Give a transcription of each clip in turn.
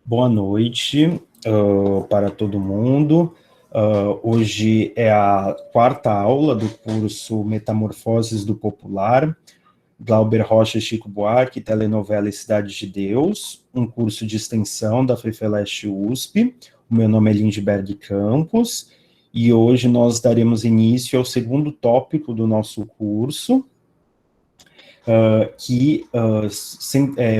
Boa noite, para todo mundo. Hoje é a quarta aula do curso Metamorfoses do Popular, Glauber Rocha e Chico Buarque, telenovela e Cidade de Deus, um curso de extensão da FEFELESH USP. O meu nome é Lindbergh Campos, e hoje nós daremos início ao segundo tópico do nosso curso, que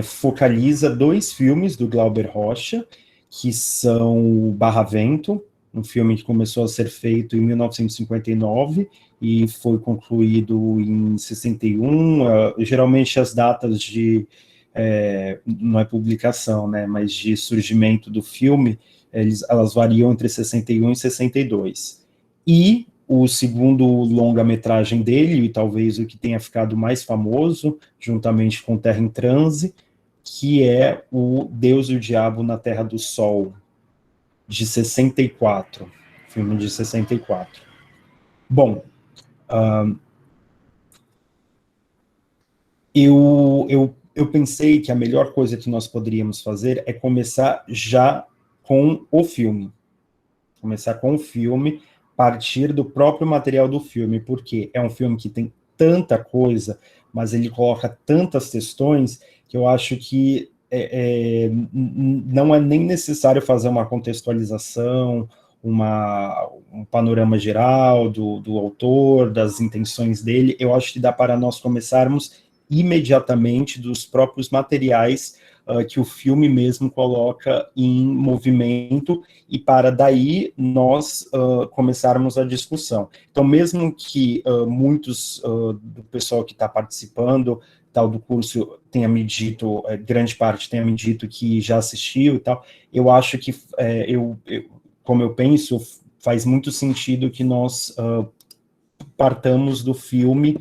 focaliza dois filmes do Glauber Rocha, que são o Barra Vento, um filme que começou a ser feito em 1959 e foi concluído em 61. Geralmente as datas de, não é publicação, né, mas de surgimento do filme, elas variam entre 61 e 62. E o segundo longa-metragem dele, e talvez o que tenha ficado mais famoso, juntamente com Terra em Transe, que é o Deus e o Diabo na Terra do Sol, de 64, filme de 64. Bom, eu pensei que a melhor coisa que nós poderíamos fazer é começar já com o filme. Começar com o filme, partir do próprio material do filme, porque é um filme que tem tanta coisa, mas ele coloca tantas questões que eu acho que não é nem necessário fazer uma contextualização, um panorama geral do autor, das intenções dele. Eu acho que dá para nós começarmos imediatamente dos próprios materiais que o filme mesmo coloca em movimento, e para daí nós começarmos a discussão. Então, mesmo que muitos do pessoal que está participando tal do curso tenha me dito, grande parte tenha me dito que já assistiu e tal, eu acho que, como eu penso, faz muito sentido que nós partamos do filme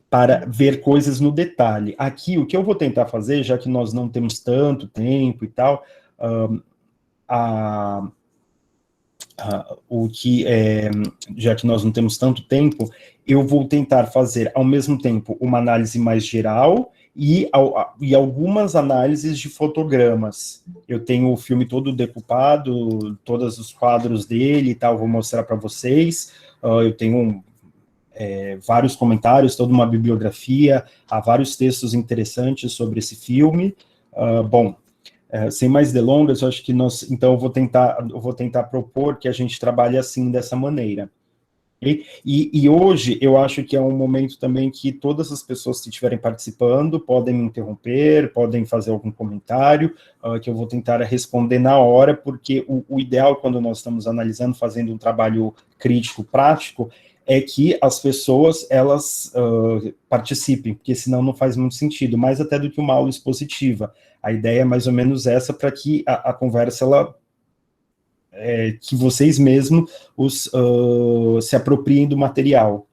para ver coisas no detalhe. Aqui, o que eu vou tentar fazer, já que nós não temos tanto tempo e tal, o que já que nós não temos tanto tempo, eu vou tentar fazer ao mesmo tempo uma análise mais geral e algumas análises de fotogramas. Eu tenho o filme todo decupado, todos os quadros dele e tal, vou mostrar para vocês. Eu tenho vários comentários, toda uma bibliografia, há vários textos interessantes sobre esse filme. Bom, sem mais delongas, eu acho que então eu vou tentar propor que a gente trabalhe assim, dessa maneira. E hoje eu acho que é um momento também que todas as pessoas que estiverem participando podem me interromper, podem fazer algum comentário, que eu vou tentar responder na hora, porque o ideal quando nós estamos analisando, fazendo um trabalho crítico, prático, é que as pessoas, elas participem, porque senão não faz muito sentido, mais até do que uma aula expositiva. A ideia é mais ou menos essa, para que a conversa, que vocês mesmos se apropriem do material,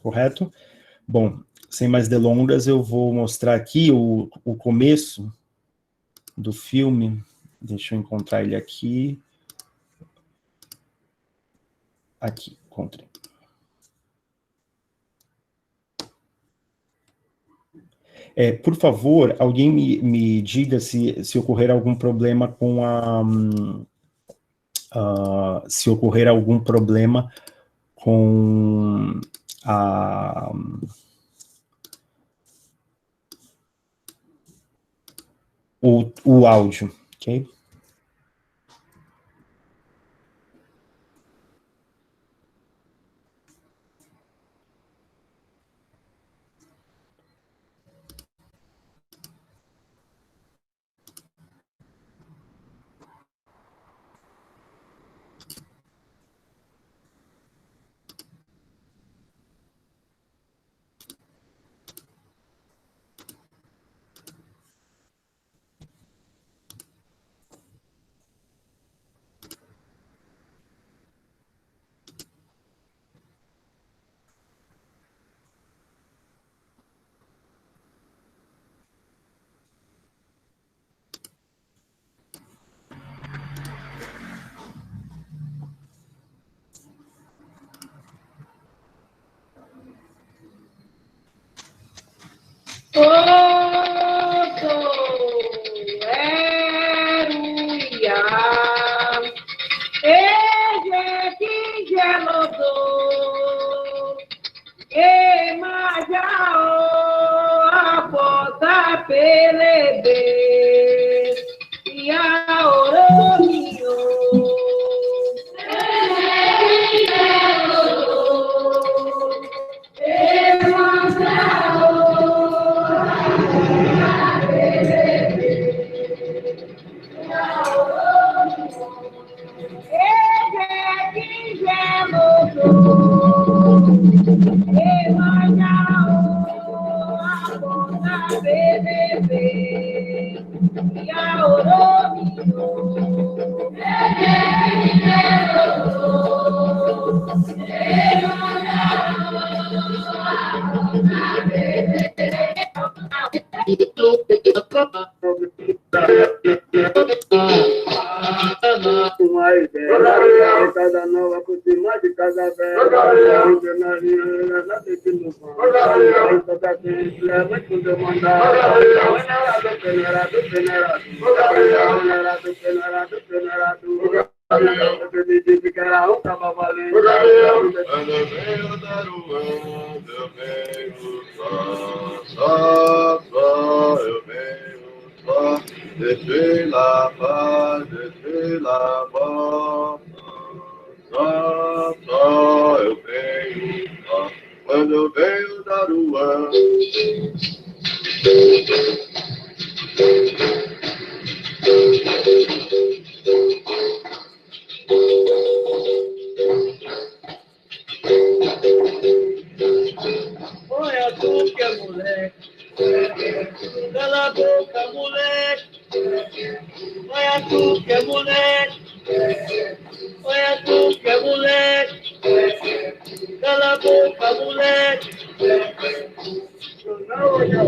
correto? Bom, sem mais delongas, eu vou mostrar aqui o começo do filme. Deixa eu encontrar ele aqui. Aqui, encontrei. Por favor, alguém me diga se ocorrer algum problema com se ocorrer algum problema com a o áudio, ok? Uma ideia, cada nova por cima de cada velho. Na frente do pão. Toda vez leva tudo mandar. Peneirado. Eu me disse que era um cavalo valente. Quando veio dar o ano, eu venho só, eu venho só. Deixei lá, paz, deixei lá, paz. Só, eu venho só. Quando eu venho dar o ano. Olha tu que é moleque, cala a boca, moleque. Olha tu que é moleque, olha tu que é moleque. Cala a boca, moleque. Não olha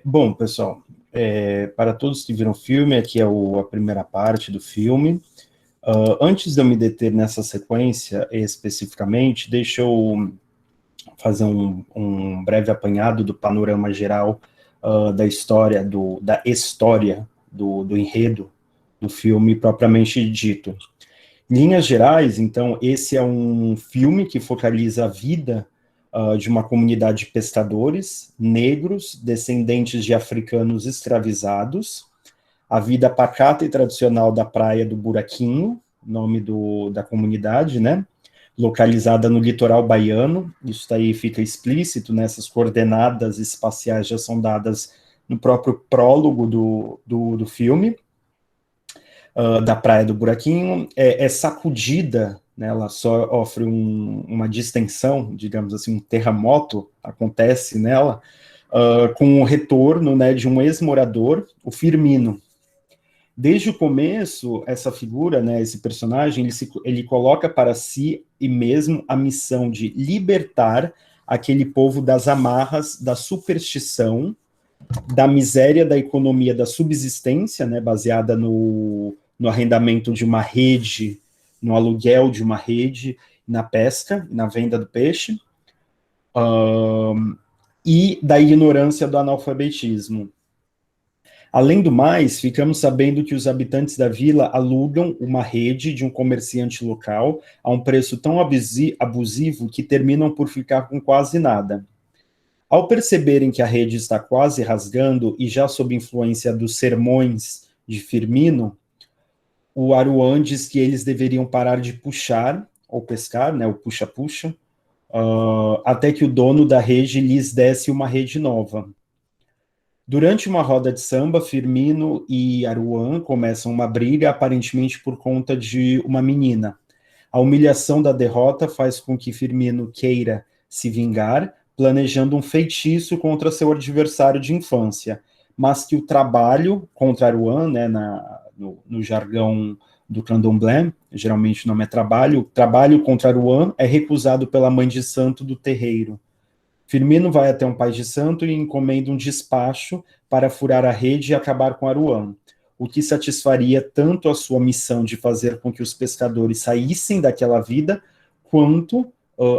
Bom, pessoal, para todos que viram o filme, aqui é a primeira parte do filme. Antes de eu me deter nessa sequência especificamente, deixa eu fazer um breve apanhado do panorama geral da história, do enredo do filme propriamente dito. Em linhas gerais, então, esse é um filme que focaliza a vida de uma comunidade de pescadores negros, descendentes de africanos escravizados, a vida pacata e tradicional da Praia do Buraquinho, nome da comunidade, né? Localizada no litoral baiano. Isso daí fica explícito nessas coordenadas espaciais, já são dadas no próprio prólogo do filme. da Praia do Buraquinho, é sacudida, né, ela sofre uma distensão, digamos assim, um terremoto acontece nela, com o retorno, né, de um ex-morador, o Firmino. Desde o começo, essa figura, né, esse personagem, ele coloca para si e mesmo a missão de libertar aquele povo das amarras, da superstição, da miséria da economia da subsistência, né, baseada no arrendamento de uma rede, no aluguel de uma rede, na pesca, na venda do peixe, e da ignorância do analfabetismo. Além do mais, ficamos sabendo que os habitantes da vila alugam uma rede de um comerciante local a um preço tão abusivo que terminam por ficar com quase nada. Ao perceberem que a rede está quase rasgando e já sob influência dos sermões de Firmino, o Aruan diz que eles deveriam parar de puxar, ou pescar, né, o puxa-puxa, até que o dono da rede lhes desse uma rede nova. Durante uma roda de samba, Firmino e Aruan começam uma briga, aparentemente por conta de uma menina. A humilhação da derrota faz com que Firmino queira se vingar, planejando um feitiço contra seu adversário de infância, mas que o trabalho contra Aruan, né, no jargão do candomblé, geralmente o nome é trabalho contra Aruan é recusado pela mãe de santo do terreiro. Firmino vai até um pai de santo e encomenda um despacho para furar a rede e acabar com Aruan, o que satisfaria tanto a sua missão de fazer com que os pescadores saíssem daquela vida, quanto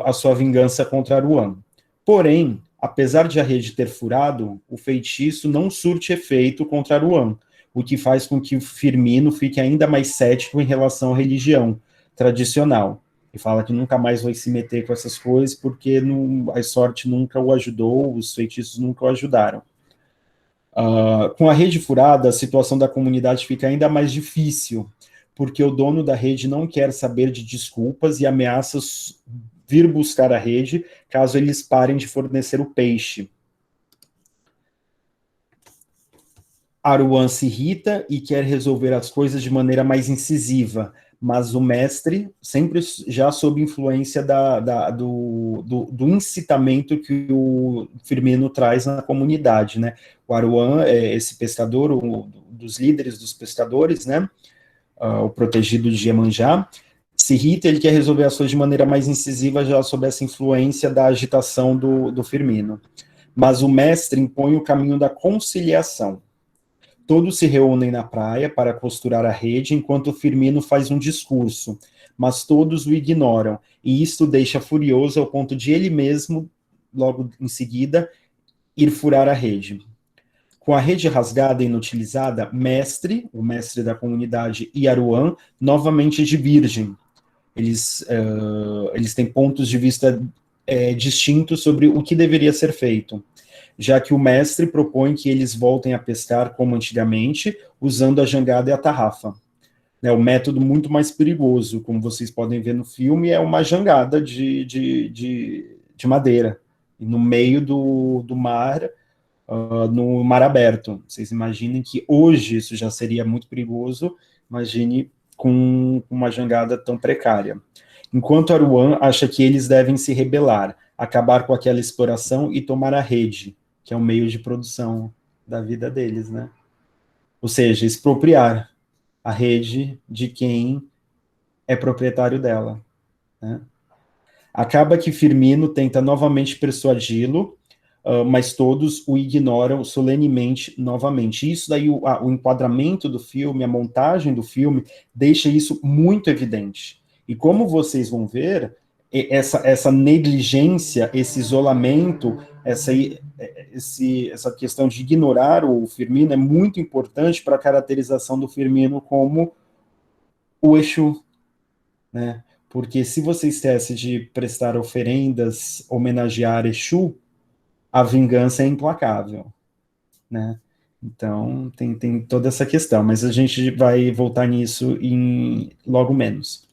a sua vingança contra Aruan. Porém, apesar de a rede ter furado, o feitiço não surte efeito contra Aruan, o que faz com que o Firmino fique ainda mais cético em relação à religião tradicional. E fala que nunca mais vai se meter com essas coisas, porque a sorte nunca o ajudou, os feitiços nunca o ajudaram. Com a rede furada, a situação da comunidade fica ainda mais difícil, porque o dono da rede não quer saber de desculpas e ameaça vir buscar a rede, caso eles parem de fornecer o peixe. Aruan se irrita e quer resolver as coisas de maneira mais incisiva, mas o mestre, sempre já sob influência do incitamento que o Firmino traz na comunidade, né? O Aruan é esse pescador, dos líderes dos pescadores, né? O protegido de Iemanjá, se irrita, ele quer resolver as coisas de maneira mais incisiva, já sob essa influência da agitação do Firmino. Mas o mestre impõe o caminho da conciliação. Todos se reúnem na praia para costurar a rede, enquanto o Firmino faz um discurso, mas todos o ignoram, e isto deixa furioso ao ponto de ele mesmo, logo em seguida, ir furar a rede. Com a rede rasgada e inutilizada, o mestre da comunidade, e Aruan, novamente divergem. Eles têm pontos de vista distintos sobre o que deveria ser feito, já que o mestre propõe que eles voltem a pescar como antigamente, usando a jangada e a tarrafa. É um método muito mais perigoso, como vocês podem ver no filme, é uma jangada de madeira, no meio do mar, no mar aberto. Vocês imaginem que hoje isso já seria muito perigoso, imagine com uma jangada tão precária. Enquanto Aruan acha que eles devem se rebelar, acabar com aquela exploração e tomar a rede, que é o meio de produção da vida deles, né? Ou seja, expropriar a rede de quem é proprietário dela, né? Acaba que Firmino tenta novamente persuadi-lo, mas todos o ignoram solenemente novamente. Isso daí, o enquadramento do filme, a montagem do filme, deixa isso muito evidente. E como vocês vão ver, essa negligência, esse isolamento, essa questão de ignorar o Firmino é muito importante para a caracterização do Firmino como o Exu, né? Porque se você esquece de prestar oferendas, homenagear Exu, a vingança é implacável, né? Então, tem toda essa questão, mas a gente vai voltar nisso logo menos.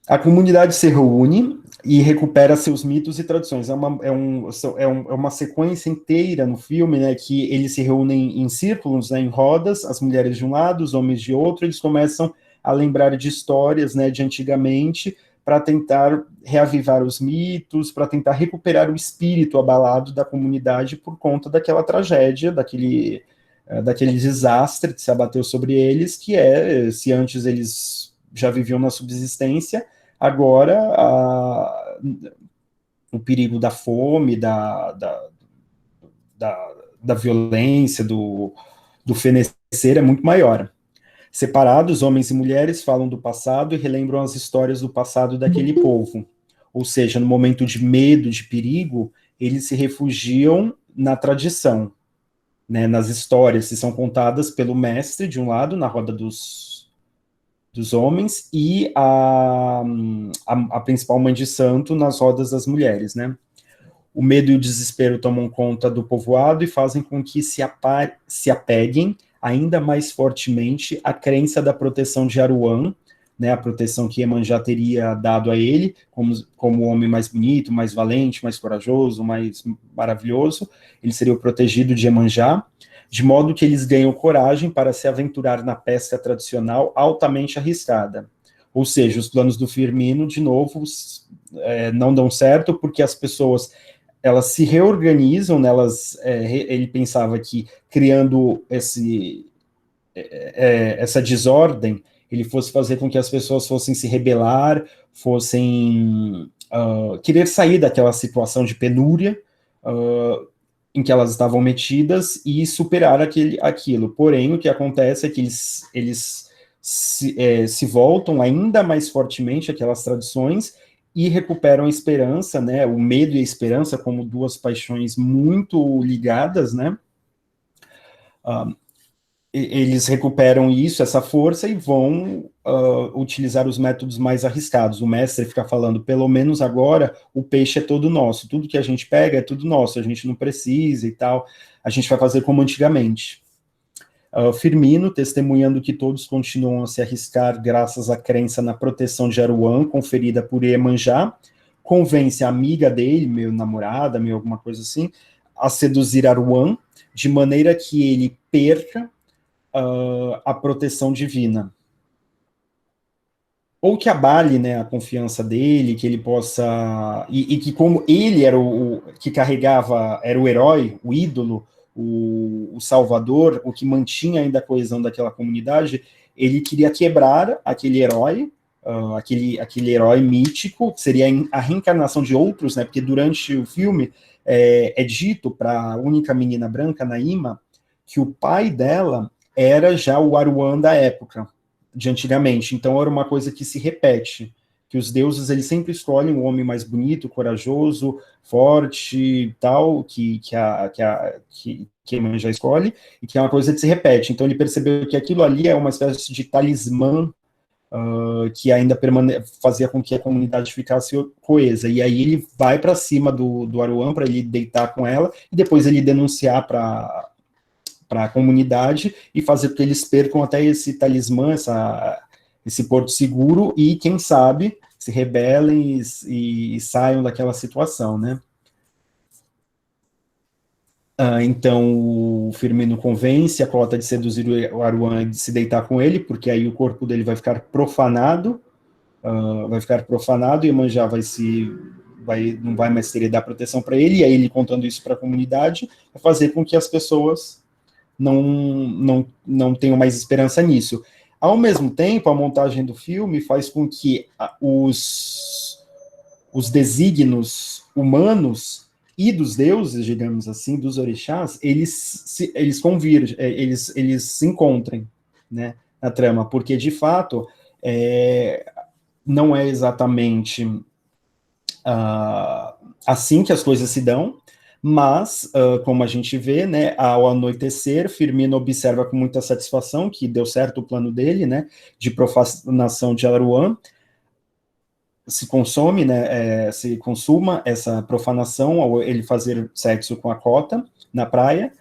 A comunidade se reúne e recupera seus mitos e tradições. É uma sequência inteira no filme, né, que eles se reúnem em círculos, né, em rodas, as mulheres de um lado, os homens de outro, eles começam a lembrar de histórias, né, de antigamente, para tentar reavivar os mitos, para tentar recuperar o espírito abalado da comunidade por conta daquela tragédia, daquele desastre que se abateu sobre eles, que se antes eles já viviam na subsistência, agora o perigo da fome, da violência, do fenecer é muito maior. Separados, homens e mulheres falam do passado e relembram as histórias do passado daquele povo. Ou seja, no momento de medo, de perigo, eles se refugiam na tradição, né, nas histórias que são contadas pelo mestre, de um lado, na roda dos homens, e a principal mãe de santo nas rodas das mulheres, né? O medo e o desespero tomam conta do povoado e fazem com que se apeguem ainda mais fortemente à crença da proteção de Aruan, né, a proteção que Iemanjá teria dado a ele, como o homem mais bonito, mais valente, mais corajoso, mais maravilhoso. Ele seria o protegido de Iemanjá, de modo que eles ganham coragem para se aventurar na pesca tradicional altamente arriscada. Ou seja, os planos do Firmino, de novo, não dão certo, porque as pessoas elas se reorganizam, né, ele pensava que criando essa desordem, ele fosse fazer com que as pessoas fossem se rebelar, fossem querer sair daquela situação de penúria em que elas estavam metidas e superar aquilo. Porém, o que acontece é que eles se voltam ainda mais fortemente àquelas tradições e recuperam a esperança, né, o medo e a esperança como duas paixões muito ligadas, né, eles recuperam isso, essa força, e vão utilizar os métodos mais arriscados. O mestre fica falando, pelo menos agora, o peixe é todo nosso, tudo que a gente pega é tudo nosso, a gente não precisa e tal, a gente vai fazer como antigamente. Firmino, testemunhando que todos continuam a se arriscar graças à crença na proteção de Aruan, conferida por Iemanjá, convence a amiga dele, meu namorada, meu alguma coisa assim, a seduzir Aruan, de maneira que ele perca a proteção divina. Ou que abale, né, a confiança dele, que ele possa... E que como ele era o que carregava, era o herói, o ídolo, o salvador, o que mantinha ainda a coesão daquela comunidade, ele queria quebrar aquele herói, aquele herói mítico, que seria a reencarnação de outros, né, porque durante o filme é dito para a única menina branca, Naima, que o pai dela era já o Aruan da época, de antigamente, então era uma coisa que se repete, que os deuses eles sempre escolhem o homem mais bonito, corajoso, forte e tal, que Iemanjá escolhe, e que é uma coisa que se repete. Então ele percebeu que aquilo ali é uma espécie de talismã que ainda fazia com que a comunidade ficasse coesa, e aí ele vai para cima do Aruan para ele deitar com ela, e depois ele denunciar para a comunidade e fazer com que eles percam até esse talismã, esse porto seguro, e quem sabe se rebelem e saiam daquela situação, né? Então o Firmino convence a Cota de seduzir o Aruan e de se deitar com ele, porque aí o corpo dele vai ficar profanado, e Iemanjá não vai mais querer dar proteção para ele, e aí ele contando isso para a comunidade, vai fazer com que as pessoas não tenham mais esperança nisso. Ao mesmo tempo, a montagem do filme faz com que os desígnios humanos e dos deuses, digamos assim, dos orixás, eles convirgem, eles se encontrem, né, na trama, porque, de fato, não é exatamente assim que as coisas se dão, mas, como a gente vê, né, ao anoitecer, Firmino observa com muita satisfação que deu certo o plano dele, né, de profanação de Aruan, se consuma essa profanação ao ele fazer sexo com a Cota na praia,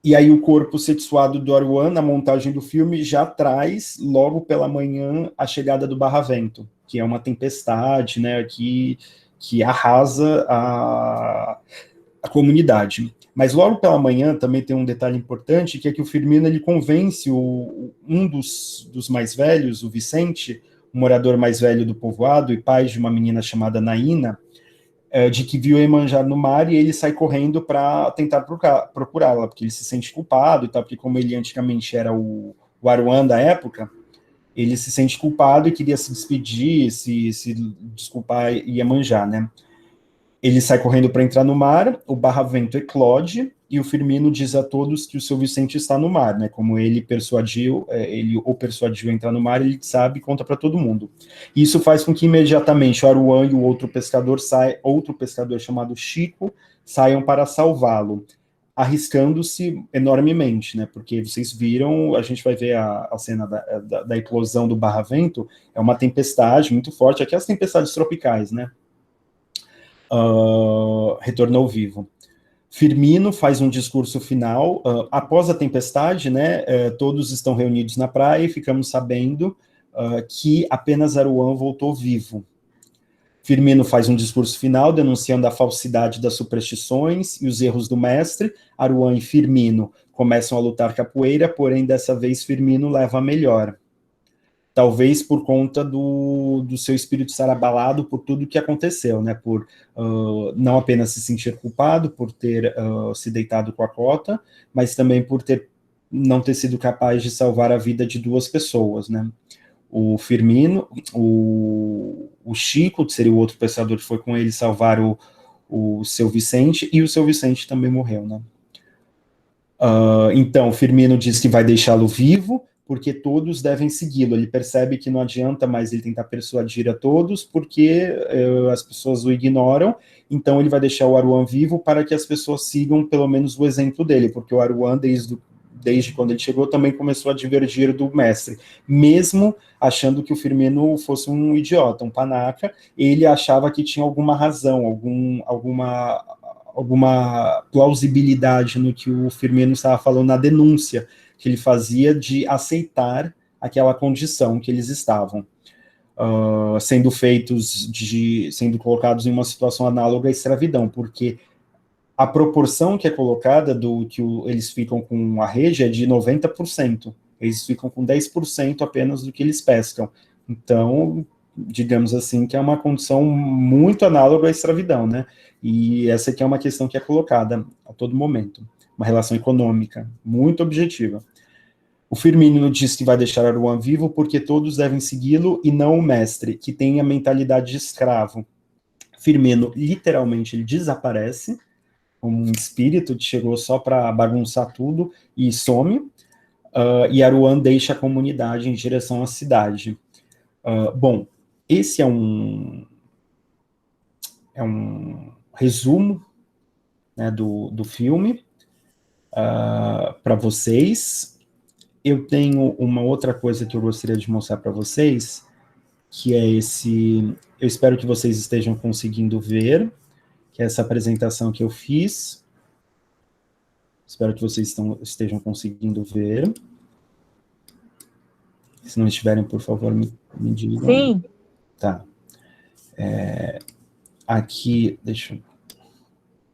E aí o corpo sexuado do Aruan, na montagem do filme, já traz, logo pela manhã, a chegada do Barravento, que é uma tempestade, né, que arrasa a comunidade. Mas logo pela manhã também tem um detalhe importante, que é que o Firmino ele convence um dos mais velhos, o Vicente, o morador mais velho do povoado e pai de uma menina chamada Naína, de que viu Iemanjá no mar, e ele sai correndo para tentar procurá-la, porque ele se sente culpado e tal, porque como ele antigamente era o Aruan da época, ele se sente culpado e queria se despedir, se desculpar Iemanjá, né? Ele sai correndo para entrar no mar, o Barravento eclode, e o Firmino diz a todos que o seu Vicente está no mar, né? Como ele o persuadiu a entrar no mar, ele sabe e conta para todo mundo. Isso faz com que imediatamente o Aruan e o outro pescador chamado Chico, saiam para salvá-lo, arriscando-se enormemente, né? Porque vocês viram, a gente vai ver a cena da eclosão do Barravento, é uma tempestade muito forte, aquelas tempestades tropicais, né? Retornou vivo. Firmino faz um discurso final, após a tempestade, né, todos estão reunidos na praia e ficamos sabendo que apenas Aruan voltou vivo. Firmino faz um discurso final, denunciando a falsidade das superstições e os erros do mestre. Aruan e Firmino começam a lutar capoeira, porém dessa vez Firmino leva a melhor. Talvez por conta do seu espírito estar abalado por tudo que aconteceu, né? Por não apenas se sentir culpado por ter se deitado com a cota, mas também por não ter sido capaz de salvar a vida de duas pessoas, né? O Firmino, o Chico, que seria o outro pescador que foi com ele salvar o seu Vicente, e o seu Vicente também morreu, né? Então, o Firmino diz que vai deixá-lo vivo, porque todos devem segui-lo. Ele percebe que não adianta mais ele tentar persuadir a todos, porque as pessoas o ignoram, então ele vai deixar o Aruan vivo para que as pessoas sigam pelo menos o exemplo dele, porque o Aruan, desde quando ele chegou, também começou a divergir do mestre, mesmo achando que o Firmino fosse um idiota, um panaca, ele achava que tinha alguma razão, alguma plausibilidade no que o Firmino estava falando na denúncia que ele fazia de aceitar aquela condição que eles estavam, sendo colocados em uma situação análoga à escravidão, porque a proporção que é colocada eles ficam com a rede é de 90%, eles ficam com 10% apenas do que eles pescam, então, digamos assim, que é uma condição muito análoga à escravidão, né, e essa aqui é uma questão que é colocada a todo momento, uma relação econômica muito objetiva. O Firmino diz que vai deixar Aruan vivo porque todos devem segui-lo e não o mestre, que tem a mentalidade de escravo. Firmino, literalmente, ele desaparece, como um espírito que chegou só para bagunçar tudo e some, e Aruan deixa a comunidade em direção à cidade. Bom, esse é um resumo, né, do filme para vocês. Eu tenho uma outra coisa que eu gostaria de mostrar para vocês, que é eu espero que vocês estejam conseguindo ver, que é essa apresentação que eu fiz. Espero que vocês estejam conseguindo ver. Se não estiverem, por favor, me digam. Sim. Tá. Aqui, deixa eu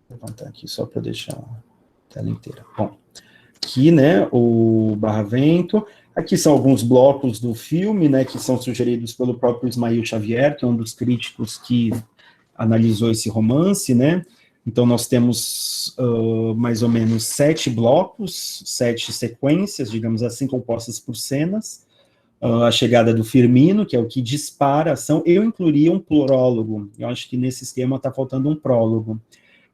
levantar aqui só para deixar a tela inteira. Bom, aqui, né, o Barravento. Aqui são alguns blocos do filme, né, que são sugeridos pelo próprio Ismael Xavier, que é um dos críticos que analisou esse romance, né. Então, nós temos mais ou menos 7 blocos, 7 sequências, digamos assim, compostas por cenas. A chegada do Firmino, que é o que dispara a ação. Eu incluiria um prólogo. Eu acho que nesse esquema está faltando um prólogo,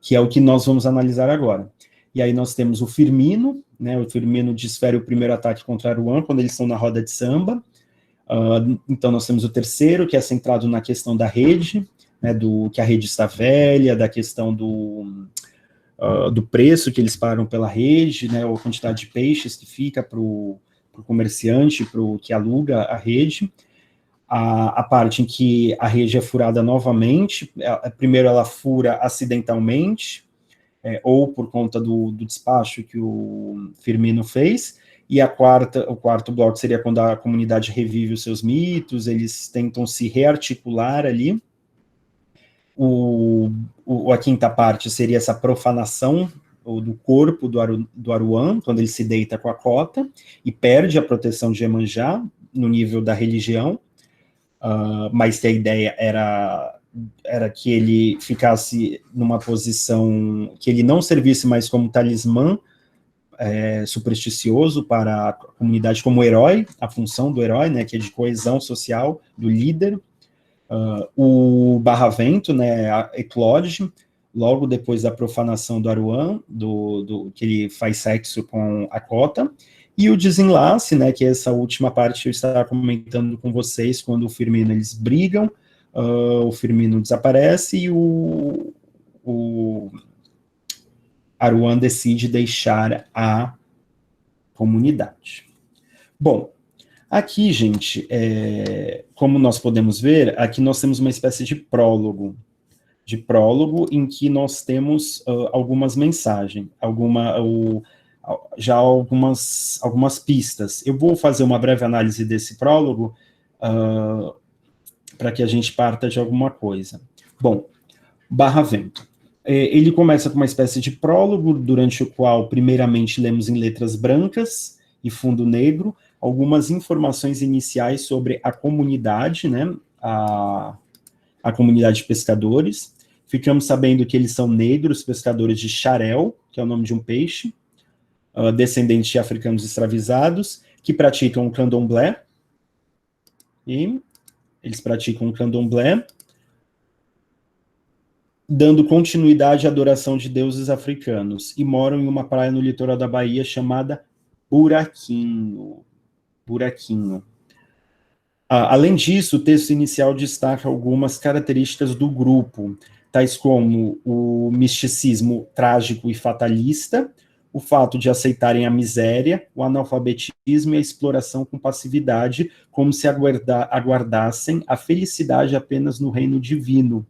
que é o que nós vamos analisar agora. E aí nós temos o Firmino, né, o Firmino desfere o primeiro ataque contra Aruan, quando eles estão na roda de samba. Então nós temos o terceiro, que é centrado na questão da rede, né, que a rede está velha, da questão do preço que eles param pela rede, né, ou a quantidade de peixes que fica para o comerciante, para o que aluga a rede. A parte em que a rede é furada novamente, primeiro ela fura acidentalmente, ou por conta do despacho que o Firmino fez, e o quarto bloco seria quando a comunidade revive os seus mitos, eles tentam se rearticular ali. A quinta parte seria essa profanação do corpo do Aruan, quando ele se deita com a cota, e perde a proteção de Iemanjá no nível da religião, mas que a ideia era que ele ficasse numa posição, que ele não servisse mais como talismã supersticioso para a comunidade, como herói, a função do herói, né, que é de coesão social, do líder. O Barravento, né, eclode logo depois da profanação do Aruan, que ele faz sexo com a cota, e o desenlace, né, que é essa última parte que eu estava comentando com vocês, quando o Firmino, eles brigam, o Firmino desaparece e o Aruan decide deixar a comunidade. Bom, aqui, gente, como nós podemos ver, aqui nós temos uma espécie de prólogo em que nós temos algumas mensagens, já algumas pistas. Eu vou fazer uma breve análise desse prólogo para que a gente parta de alguma coisa. Bom, Barravento. Ele começa com uma espécie de prólogo, durante o qual, primeiramente, lemos em letras brancas e fundo negro algumas informações iniciais sobre a comunidade, né, a comunidade de pescadores. Ficamos sabendo que eles são negros, pescadores de xarel, que é o nome de um peixe, descendentes de africanos escravizados, que praticam o candomblé, e eles praticam o candomblé, dando continuidade à adoração de deuses africanos, e moram em uma praia no litoral da Bahia chamada Buraquinho. Além disso, o texto inicial destaca algumas características do grupo, tais como o misticismo trágico e fatalista, o fato de aceitarem a miséria, o analfabetismo e a exploração com passividade, como se aguardassem a felicidade apenas no reino divino.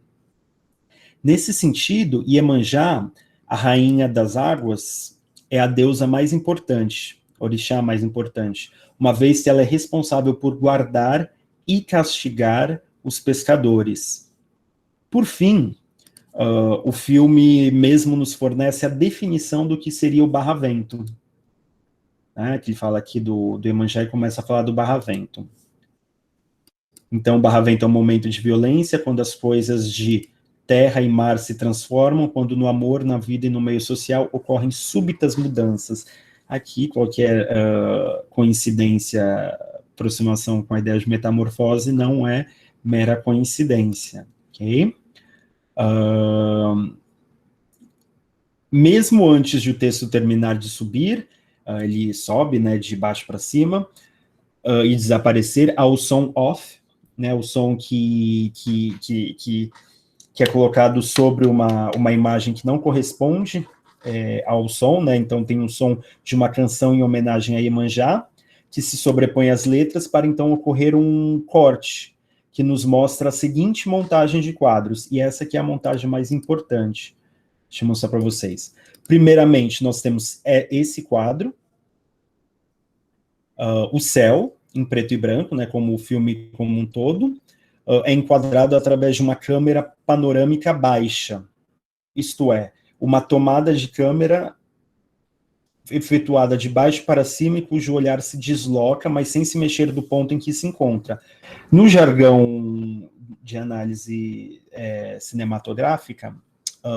Nesse sentido, Iemanjá, a rainha das águas, é a deusa mais importante, orixá mais importante, uma vez que ela é responsável por guardar e castigar os pescadores. Por fim, o filme mesmo nos fornece a definição do que seria o Barravento, né, que ele fala aqui do Iemanjá e começa a falar do Barravento. Então, o Barravento é um momento de violência, quando as coisas de terra e mar se transformam, quando no amor, na vida e no meio social ocorrem súbitas mudanças. Aqui, qualquer coincidência, aproximação com a ideia de metamorfose não é mera coincidência, ok? Mesmo antes de o texto terminar de subir, ele sobe, né, de baixo para cima, e desaparecer, ao som off, né, o som que é colocado sobre uma imagem que não corresponde ao som, né? Então tem um som de uma canção em homenagem a Iemanjá, que se sobrepõe às letras para então ocorrer um corte, que nos mostra a seguinte montagem de quadros, e essa aqui é a montagem mais importante. Deixa eu mostrar para vocês. Primeiramente, nós temos esse quadro, o céu, em preto e branco, né, como o filme como um todo, é enquadrado através de uma câmera panorâmica baixa, isto é, uma tomada de câmera efetuada de baixo para cima e cujo olhar se desloca, mas sem se mexer do ponto em que se encontra. No jargão de análise cinematográfica,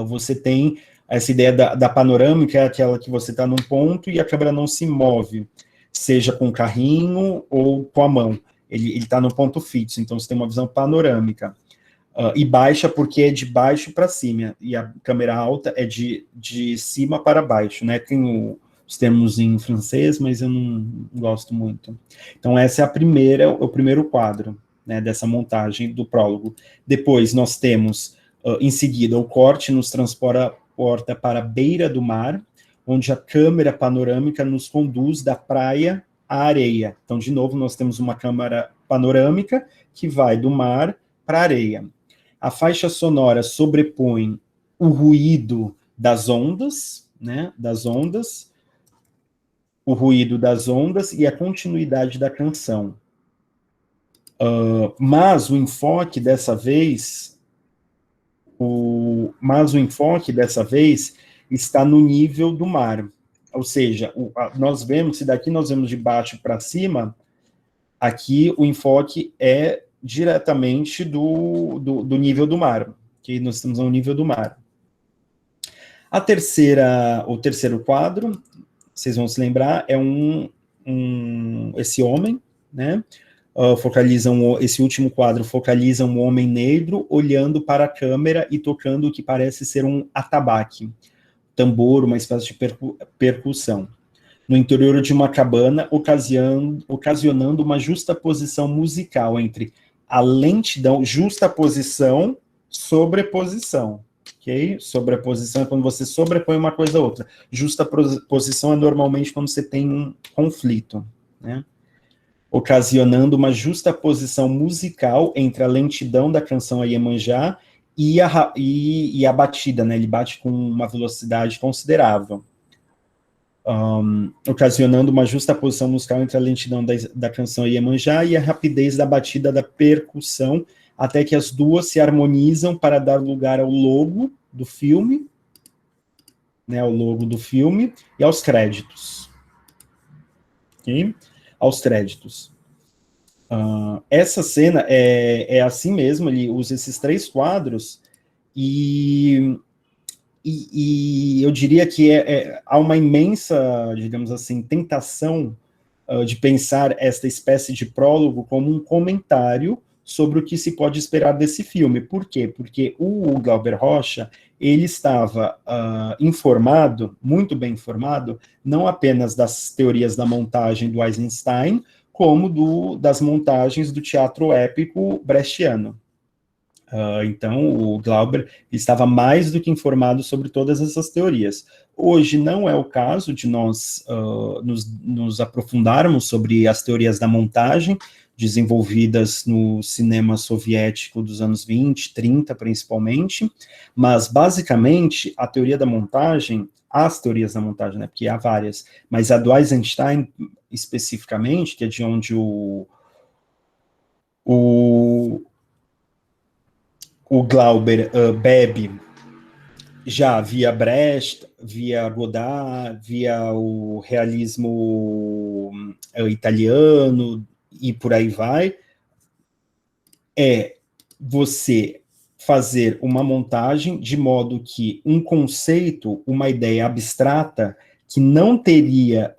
você tem essa ideia da panorâmica, é aquela que você está num ponto e a câmera não se move, seja com o carrinho ou com a mão. Ele está no ponto fixo, então você tem uma visão panorâmica. E baixa porque é de baixo para cima, e a câmera alta é de cima para baixo, né? Tem os termos em francês, mas eu não gosto muito. Então essa é o primeiro quadro, né, dessa montagem do prólogo. Depois nós temos, em seguida, o corte nos transporta para a beira do mar, onde a câmera panorâmica nos conduz da praia à areia. Então, de novo, nós temos uma câmera panorâmica que vai do mar para a areia. A faixa sonora sobrepõe o ruído das ondas, né, o ruído das ondas e a continuidade da canção. Mas o enfoque dessa vez está no nível do mar. Ou seja, nós vemos, se daqui nós vemos de baixo para cima, aqui o enfoque é diretamente do nível do mar, que nós estamos no nível do mar. O terceiro quadro, vocês vão se lembrar, é esse homem, né? Esse último quadro focaliza um homem negro olhando para a câmera e tocando o que parece ser um atabaque, tambor, uma espécie de percussão, no interior de uma cabana, ocasionando uma justaposição musical entre a lentidão, justaposição, sobreposição, ok? Sobreposição é quando você sobrepõe uma coisa a outra. Justaposição é normalmente quando você tem um conflito, né? Ocasionando uma justaposição musical entre a lentidão da canção a Iemanjá e a batida, né? Ele bate com uma velocidade considerável. Ocasionando uma justaposição musical entre a lentidão da canção a Iemanjá e a rapidez da batida da percussão, até que as duas se harmonizam para dar lugar ao logo do filme, né? Ao logo do filme e aos créditos. Ok? Aos créditos. Essa cena é assim mesmo, ele usa esses 3 quadros e eu diria que há uma imensa, digamos assim, tentação de pensar esta espécie de prólogo como um comentário sobre o que se pode esperar desse filme. Por quê? Porque o Glauber Rocha, ele estava muito bem informado, não apenas das teorias da montagem do Eisenstein, como das montagens do teatro épico brechtiano. Então, o Glauber estava mais do que informado sobre todas essas teorias. Hoje não é o caso de nós nos aprofundarmos sobre as teorias da montagem, desenvolvidas no cinema soviético dos anos 20, 30 principalmente, mas basicamente a teoria da montagem, as teorias da montagem, né, porque há várias, mas a do Eisenstein especificamente, que é de onde o Glauber bebe já via Brecht, via Godard, via o realismo italiano e por aí vai, é você fazer uma montagem de modo que um conceito, uma ideia abstrata, que não teria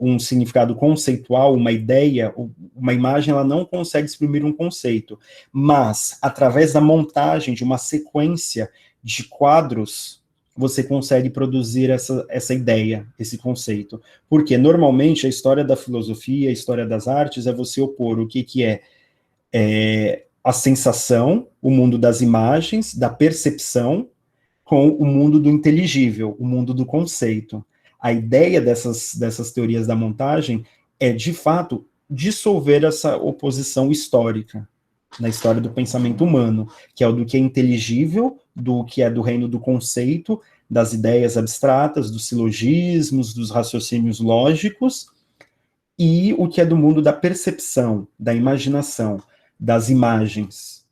um significado conceitual, uma ideia, uma imagem, ela não consegue exprimir um conceito, mas através da montagem de uma sequência de quadros, você consegue produzir essa ideia, esse conceito. Porque normalmente a história da filosofia, a história das artes, é você opor o que é a sensação, o mundo das imagens, da percepção, com o mundo do inteligível, o mundo do conceito. A ideia dessas teorias da montagem é, de fato, dissolver essa oposição histórica na história do pensamento humano, que é o do que é inteligível, do que é do reino do conceito, das ideias abstratas, dos silogismos, dos raciocínios lógicos, e o que é do mundo da percepção, da imaginação, das imagens.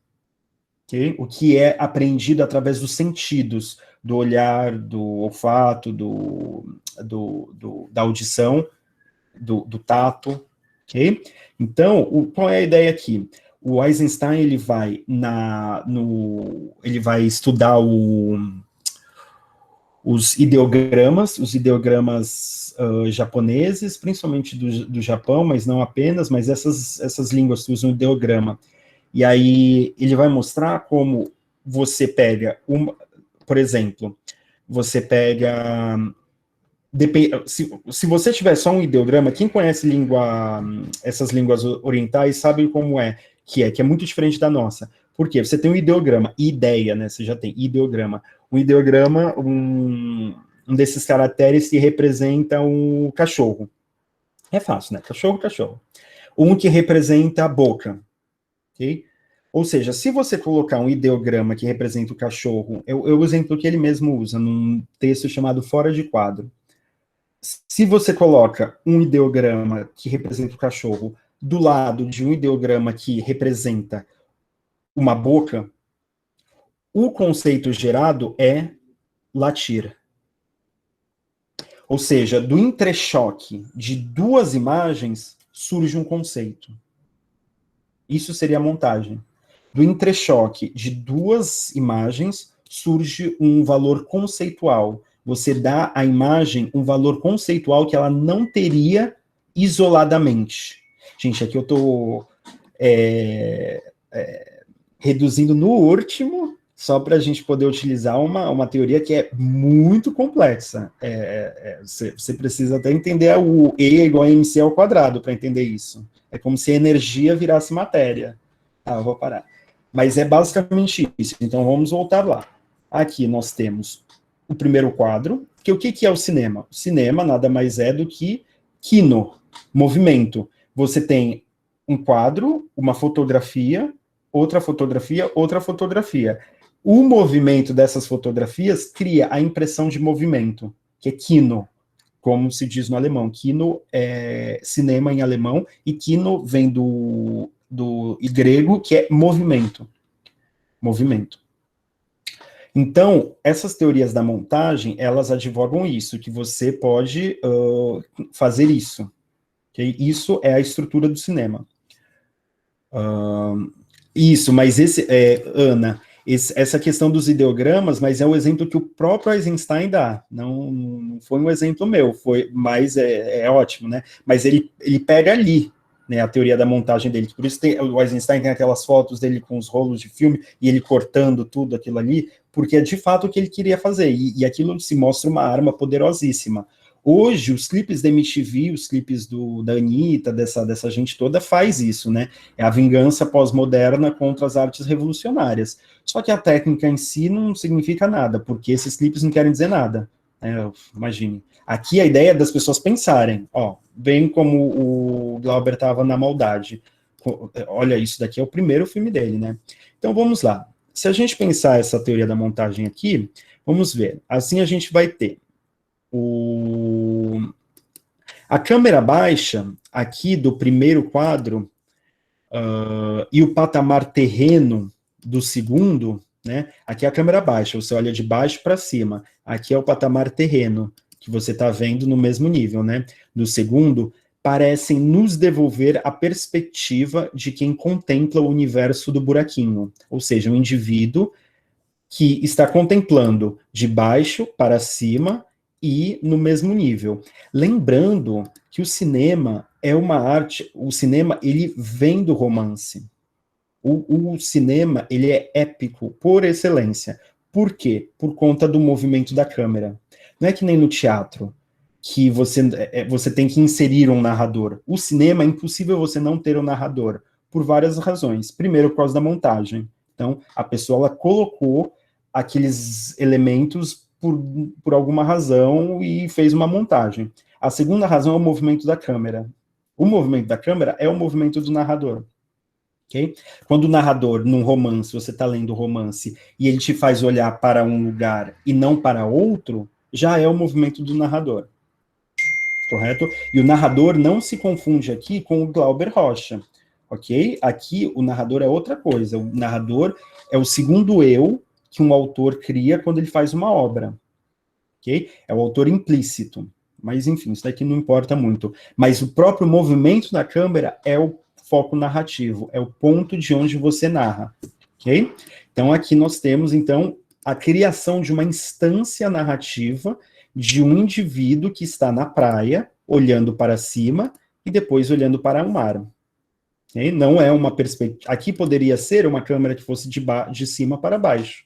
Okay? O que é aprendido através dos sentidos, do olhar, do olfato, da audição, do tato. Okay? Então, qual é a ideia aqui? O Eisenstein ele vai estudar os ideogramas japoneses, principalmente do Japão, mas não apenas, mas essas línguas que usam ideograma. E aí ele vai mostrar como você pega, por exemplo, você pega... Se você tiver só um ideograma, quem conhece essas línguas orientais sabe como que é muito diferente da nossa. Por quê? Você tem um ideograma, ideia, né? Você já tem ideograma. Um ideograma, um desses caracteres que representa um cachorro. É fácil, né? Cachorro, cachorro. Um que representa a boca. Ok? Ou seja, se você colocar um ideograma que representa o cachorro, é o exemplo que ele mesmo usa num texto chamado Fora de Quadro. Se você coloca um ideograma que representa o cachorro do lado de um ideograma que representa uma boca, o conceito gerado é latir. Ou seja, do entrechoque de duas imagens surge um conceito. Isso seria a montagem. Do entrechoque de duas imagens surge um valor conceitual. Você dá à imagem um valor conceitual que ela não teria isoladamente. Gente, aqui eu estou reduzindo no último, só para a gente poder utilizar uma teoria que é muito complexa. Você precisa até entender o E é igual a MC ao quadrado para entender isso. É como se a energia virasse matéria. Ah, eu vou parar. Mas é basicamente isso. Então, vamos voltar lá. Aqui nós temos o primeiro quadro, que o que é o cinema? O cinema nada mais é do que kino, movimento. Você tem um quadro, uma fotografia, outra fotografia, outra fotografia. O movimento dessas fotografias cria a impressão de movimento, que é kino, como se diz no alemão. Kino é cinema em alemão, e kino vem do grego, que é movimento. Movimento. Então, essas teorias da montagem, elas advogam isso, que você pode fazer isso. Okay? Isso é a estrutura do cinema. Isso, mas Ana, essa questão dos ideogramas, mas é o exemplo que o próprio Eisenstein dá, não foi um exemplo meu, mas é ótimo, né? Mas ele pega ali, né, a teoria da montagem dele, por isso o Eisenstein tem aquelas fotos dele com os rolos de filme, e ele cortando tudo aquilo ali, porque é de fato o que ele queria fazer, e aquilo se mostra uma arma poderosíssima. Hoje, os clipes da MTV, os clipes da Anitta, dessa gente toda, faz isso, né? É a vingança pós-moderna contra as artes revolucionárias. Só que a técnica em si não significa nada, porque esses clipes não querem dizer nada. Imagine. Aqui a ideia é das pessoas pensarem, bem como o Glauber estava na maldade. Olha, isso daqui é o primeiro filme dele, né? Então, vamos lá. Se a gente pensar essa teoria da montagem aqui, vamos ver. Assim a gente vai ter a câmera baixa, aqui do primeiro quadro, e o patamar terreno do segundo, né? Aqui é a câmera baixa, você olha de baixo para cima. Aqui é o patamar terreno, que você está vendo no mesmo nível, né? Do segundo, parecem nos devolver a perspectiva de quem contempla o universo do buraquinho. Ou seja, um indivíduo que está contemplando de baixo para cima e no mesmo nível. Lembrando que o cinema é uma arte, o cinema, ele vem do romance. O cinema, ele é épico por excelência. Por quê? Por conta do movimento da câmera. Não é que nem no teatro, que você tem que inserir um narrador. O cinema é impossível você não ter um narrador, por várias razões. Primeiro, por causa da montagem. Então, a pessoa ela colocou aqueles elementos por alguma razão e fez uma montagem. A segunda razão é o movimento da câmera. O movimento da câmera é o movimento do narrador. Okay? Quando o narrador, num romance, você está lendo o romance, e ele te faz olhar para um lugar e não para outro, já é o movimento do narrador. Correto? E o narrador não se confunde aqui com o Glauber Rocha. Ok? Aqui o narrador é outra coisa. O narrador é o segundo eu que um autor cria quando ele faz uma obra. Ok? É o autor implícito. Mas, enfim, isso daqui não importa muito. Mas o próprio movimento da câmera é o foco narrativo, é o ponto de onde você narra. Ok? Então, aqui nós temos, então, a criação de uma instância narrativa de um indivíduo que está na praia, olhando para cima, e depois olhando para o mar. Okay? Não é uma perspectiva... Aqui poderia ser uma câmera que fosse de cima para baixo.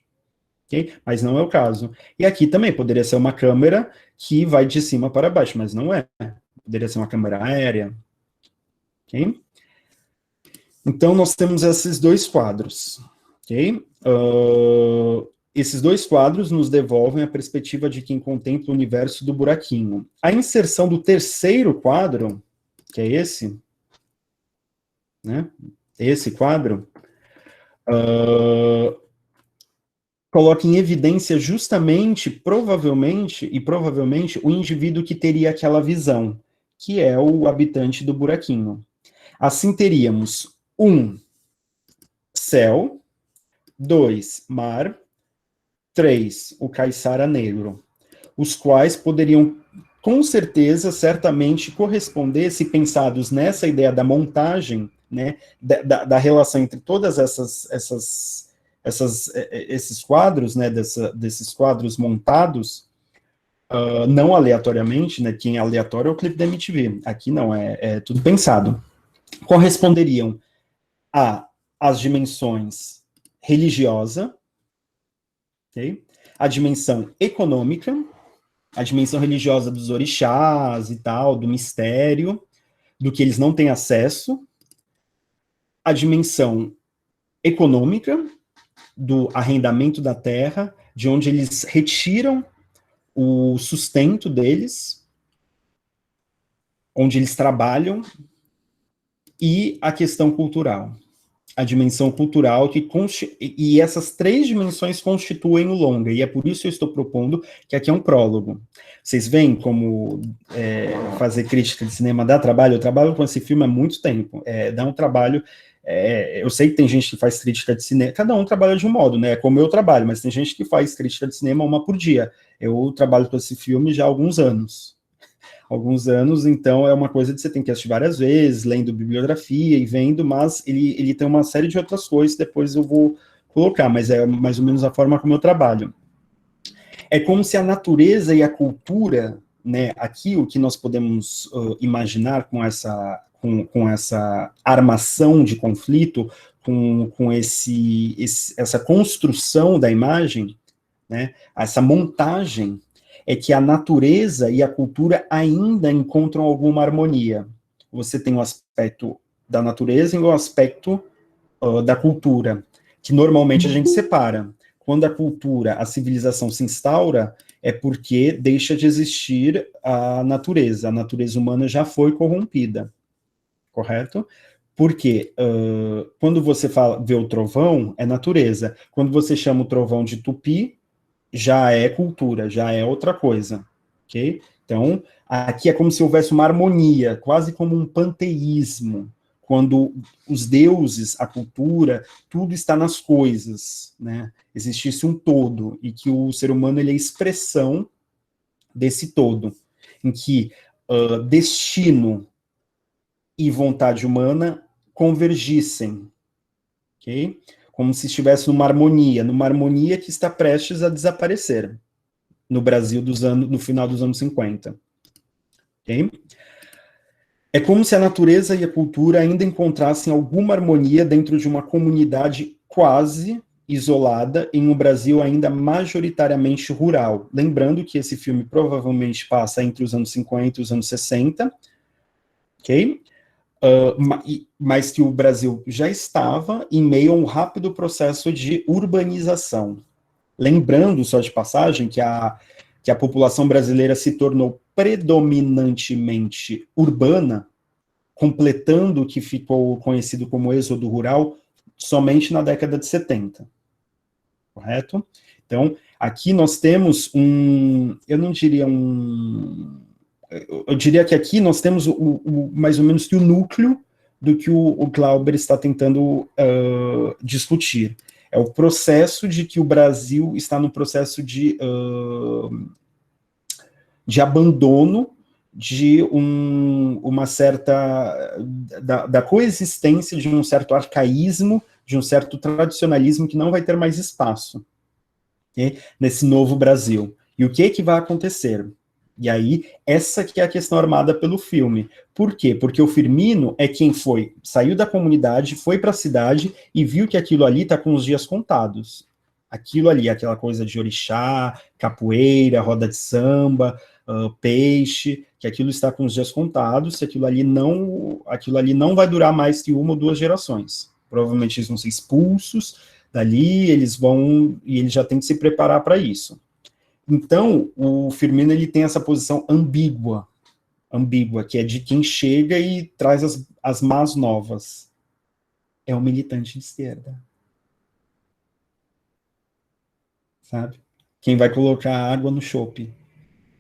Okay? Mas não é o caso. E aqui também poderia ser uma câmera que vai de cima para baixo, mas não é. Poderia ser uma câmera aérea. Ok? Então, nós temos esses dois quadros. Ok? Esses dois quadros nos devolvem a perspectiva de quem contempla o universo do buraquinho. A inserção do terceiro quadro, que é esse, né? Esse quadro, coloca em evidência justamente, provavelmente, o indivíduo que teria aquela visão, que é o habitante do buraquinho. Assim teríamos 1, céu, 2, mar, 3, o caiçara negro, os quais poderiam, com certeza, certamente corresponder, se pensados nessa ideia da montagem, né, da relação entre todas esses quadros, né, desses quadros montados, não aleatoriamente, né, quem é aleatório é o clipe da MTV, aqui não, é tudo pensado, corresponderiam às dimensões religiosa, okay? A dimensão econômica, a dimensão religiosa dos orixás e tal, do mistério, do que eles não têm acesso, a dimensão econômica, do arrendamento da terra, de onde eles retiram o sustento deles, onde eles trabalham, e a questão cultural. A dimensão cultural, e essas 3 dimensões constituem o longa, e é por isso que eu estou propondo que aqui é um prólogo. Vocês veem como fazer crítica de cinema dá trabalho? Eu trabalho com esse filme há muito tempo, dá um trabalho, eu sei que tem gente que faz crítica de cinema, cada um trabalha de um modo, né, como eu trabalho, mas tem gente que faz crítica de cinema uma por dia. Eu trabalho com esse filme já há alguns anos, então é uma coisa que você tem que assistir várias vezes, lendo bibliografia e vendo, mas ele tem uma série de outras coisas, depois eu vou colocar, mas é mais ou menos a forma como eu trabalho. É como se a natureza e a cultura, né, aqui o que nós podemos imaginar com essa armação de conflito, com essa construção da imagem, né, essa montagem, é que a natureza e a cultura ainda encontram alguma harmonia. Você tem o aspecto da natureza e o aspecto da cultura, que normalmente a gente separa. Quando a cultura, a civilização se instaura, é porque deixa de existir a natureza humana já foi corrompida, correto? Porque quando você vê o trovão, é natureza. Quando você chama o trovão de tupi, já é cultura, já é outra coisa, ok? Então, aqui é como se houvesse uma harmonia, quase como um panteísmo, quando os deuses, a cultura, tudo está nas coisas, né? Existisse um todo, e que o ser humano ele é a expressão desse todo, em que destino e vontade humana convergissem, ok? Como se estivesse numa harmonia que está prestes a desaparecer no Brasil no final dos anos 50. Okay? É como se a natureza e a cultura ainda encontrassem alguma harmonia dentro de uma comunidade quase isolada em um Brasil ainda majoritariamente rural. Lembrando que esse filme provavelmente passa entre os anos 50 e os anos 60, ok? Mas que o Brasil já estava em meio a um rápido processo de urbanização. Lembrando, só de passagem, que a população brasileira se tornou predominantemente urbana, completando o que ficou conhecido como êxodo rural, somente na década de 70. Correto? Então, aqui nós temos eu diria que aqui nós temos mais ou menos que o núcleo do que o Glauber está tentando discutir. É o processo de que o Brasil está no processo de abandono de uma certa da coexistência de um certo arcaísmo, de um certo tradicionalismo que não vai ter mais espaço, okay? Nesse novo Brasil. E o que vai acontecer? E aí, essa que é a questão armada pelo filme. Por quê? Porque o Firmino é quem saiu da comunidade, foi para a cidade e viu que aquilo ali está com os dias contados. Aquilo ali, aquela coisa de orixá, capoeira, roda de samba, peixe, que aquilo está com os dias contados, que aquilo ali não vai durar mais que 1 ou 2 gerações. Provavelmente eles vão ser expulsos dali, e eles já têm que se preparar para isso. Então, o Firmino ele tem essa posição ambígua, que é de quem chega e traz as más novas. É um militante de esquerda. sabe? Quem vai colocar água no chopp,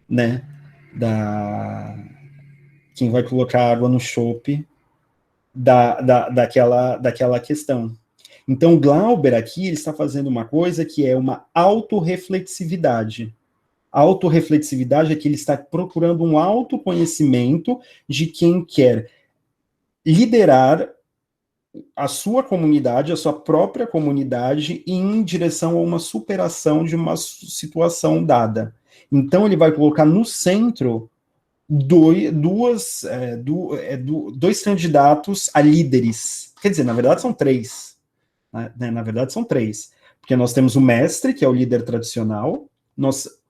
né? Quem vai colocar água no chopp daquela questão. Então, o Glauber aqui, ele está fazendo uma coisa que é uma autorreflexividade. A autorreflexividade é que ele está procurando um autoconhecimento de quem quer liderar a sua comunidade, a sua própria comunidade, em direção a uma superação de uma situação dada. Então, ele vai colocar no centro dois candidatos a líderes. Quer dizer, na verdade são três. Né? Na verdade são três. Porque nós temos o mestre, que é o líder tradicional,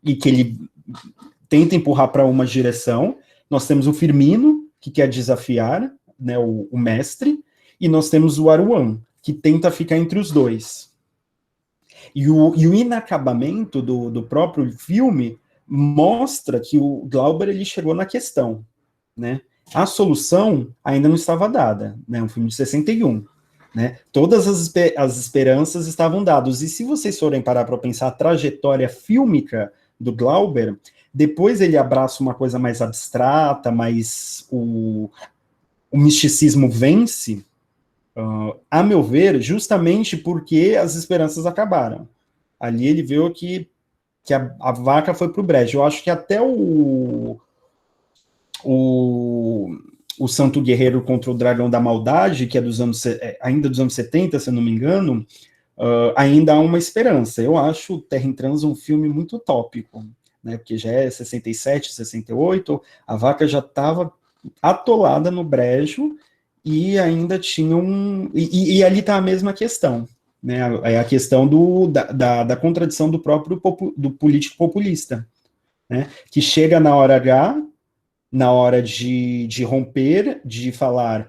e que ele tenta empurrar para uma direção. Nós temos o Firmino, que quer desafiar, né, o mestre, e nós temos o Aruan, que tenta ficar entre os dois. E o inacabamento do próprio filme mostra que o Glauber ele chegou na questão, né? A solução ainda não estava dada, né? Um filme de 61, né? Todas as esperanças estavam dadas. E se vocês forem parar para pensar a trajetória fílmica do Glauber, depois ele abraça uma coisa mais abstrata, mais o misticismo vence, a meu ver, justamente porque as esperanças acabaram. Ali ele viu que a vaca foi pro brejo. Eu acho que até o Santo Guerreiro contra o Dragão da Maldade, que é ainda dos anos 70, se eu não me engano, ainda há uma esperança. Eu acho Terra em Transa um filme muito utópico, né? Porque já é 67, 68, a vaca já estava atolada no brejo e ainda tinha e ali está a mesma questão, né? É a questão da contradição do próprio do político populista, né? Que chega na hora H, na hora de romper, de falar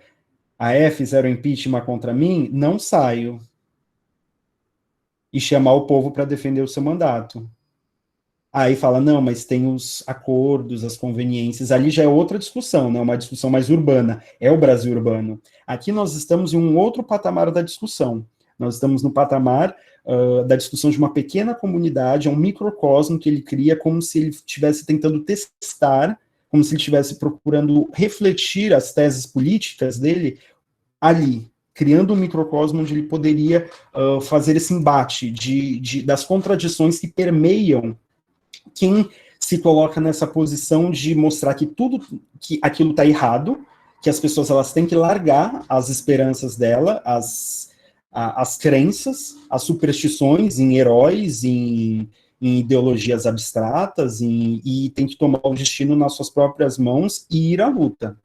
fizeram impeachment contra mim, não saio, e chamar o povo para defender o seu mandato. Aí fala, não, mas tem os acordos, as conveniências, ali já é outra discussão, né? Uma discussão mais urbana, é o Brasil urbano. Aqui nós estamos em um outro patamar da discussão, nós estamos no patamar da discussão de uma pequena comunidade, é um microcosmo que ele cria como se ele estivesse tentando testar, como se ele estivesse procurando refletir as teses políticas dele ali, criando um microcosmo onde ele poderia fazer esse embate das contradições que permeiam quem se coloca nessa posição de mostrar que aquilo está errado, que as pessoas elas têm que largar as esperanças dela, as crenças, as superstições em heróis, em ideologias abstratas, e tem que tomar o destino nas suas próprias mãos e ir à luta.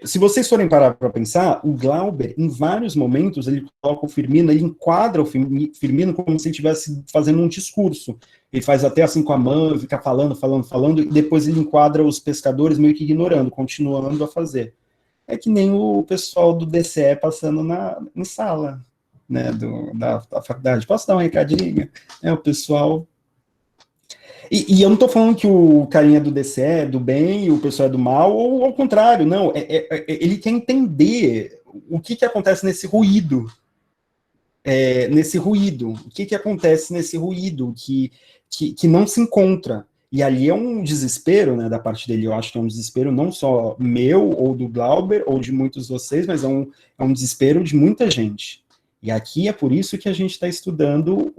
Se vocês forem parar para pensar, o Glauber, em vários momentos, ele coloca o Firmino, ele enquadra o Firmino como se ele estivesse fazendo um discurso. Ele faz até assim com a mão, fica falando, e depois ele enquadra os pescadores meio que ignorando, continuando a fazer. É que nem o pessoal do DCE passando em sala, né, da faculdade. Posso dar um recadinho? O pessoal... E eu não estou falando que o carinha do DCE é do bem e o pessoal é do mal, ou ao contrário, não. Ele quer entender o que acontece nesse ruído. O que acontece nesse ruído que não se encontra. E ali é um desespero, né, da parte dele. Eu acho que é um desespero não só meu, ou do Glauber, ou de muitos de vocês, mas é um desespero de muita gente. E aqui é por isso que a gente está estudando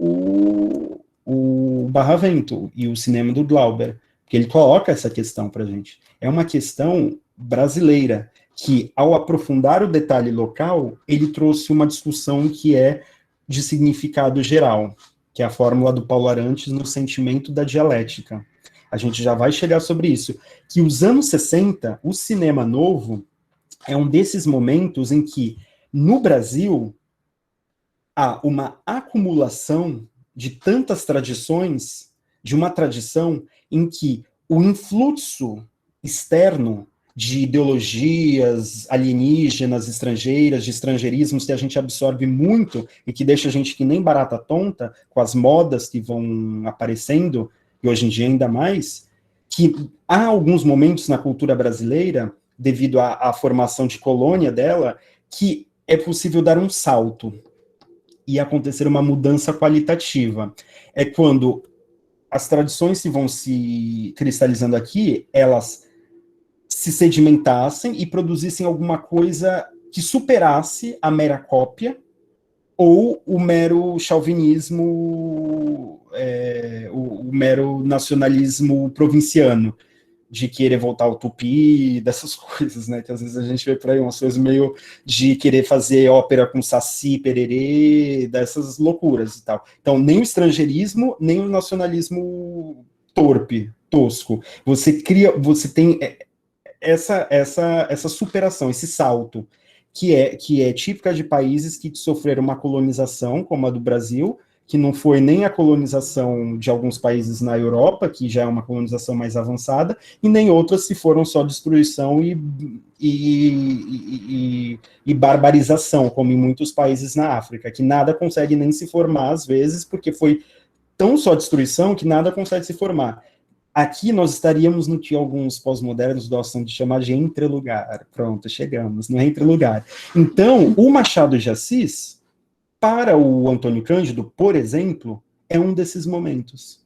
o Barravento e o cinema do Glauber, porque ele coloca essa questão para a gente. É uma questão brasileira, que ao aprofundar o detalhe local, ele trouxe uma discussão que é de significado geral, que é a fórmula do Paulo Arantes no sentimento da dialética. A gente já vai chegar sobre isso. Que os anos 60, o cinema novo, é um desses momentos em que, no Brasil, há uma acumulação de tantas tradições, de uma tradição em que o influxo externo de ideologias alienígenas, estrangeiras, de estrangeirismos que a gente absorve muito e que deixa a gente que nem barata tonta com as modas que vão aparecendo, e hoje em dia ainda mais, que há alguns momentos na cultura brasileira, devido à formação de colônia dela, que é possível dar um salto. e acontecer uma mudança qualitativa. É quando as tradições que vão se cristalizando aqui, elas se sedimentassem e produzissem alguma coisa que superasse a mera cópia ou o mero chauvinismo, o mero nacionalismo provinciano, de querer voltar ao tupi, dessas coisas, né, que às vezes a gente vê por aí umas coisas meio de querer fazer ópera com saci, pererê, dessas loucuras e tal. Então, nem o estrangeirismo, nem o nacionalismo torpe, tosco. Você tem essa superação, esse salto, que é típica de países que sofreram uma colonização, como a do Brasil, que não foi nem a colonização de alguns países na Europa, que já é uma colonização mais avançada, e nem outras que foram só destruição e barbarização, como em muitos países na África, que nada consegue nem se formar, às vezes, porque foi tão só destruição que nada consegue se formar. Aqui nós estaríamos no que alguns pós-modernos gostam de chamar de entrelugar. Pronto, chegamos no entrelugar. Então, o Machado de Assis, para o Antônio Cândido, por exemplo, é um desses momentos.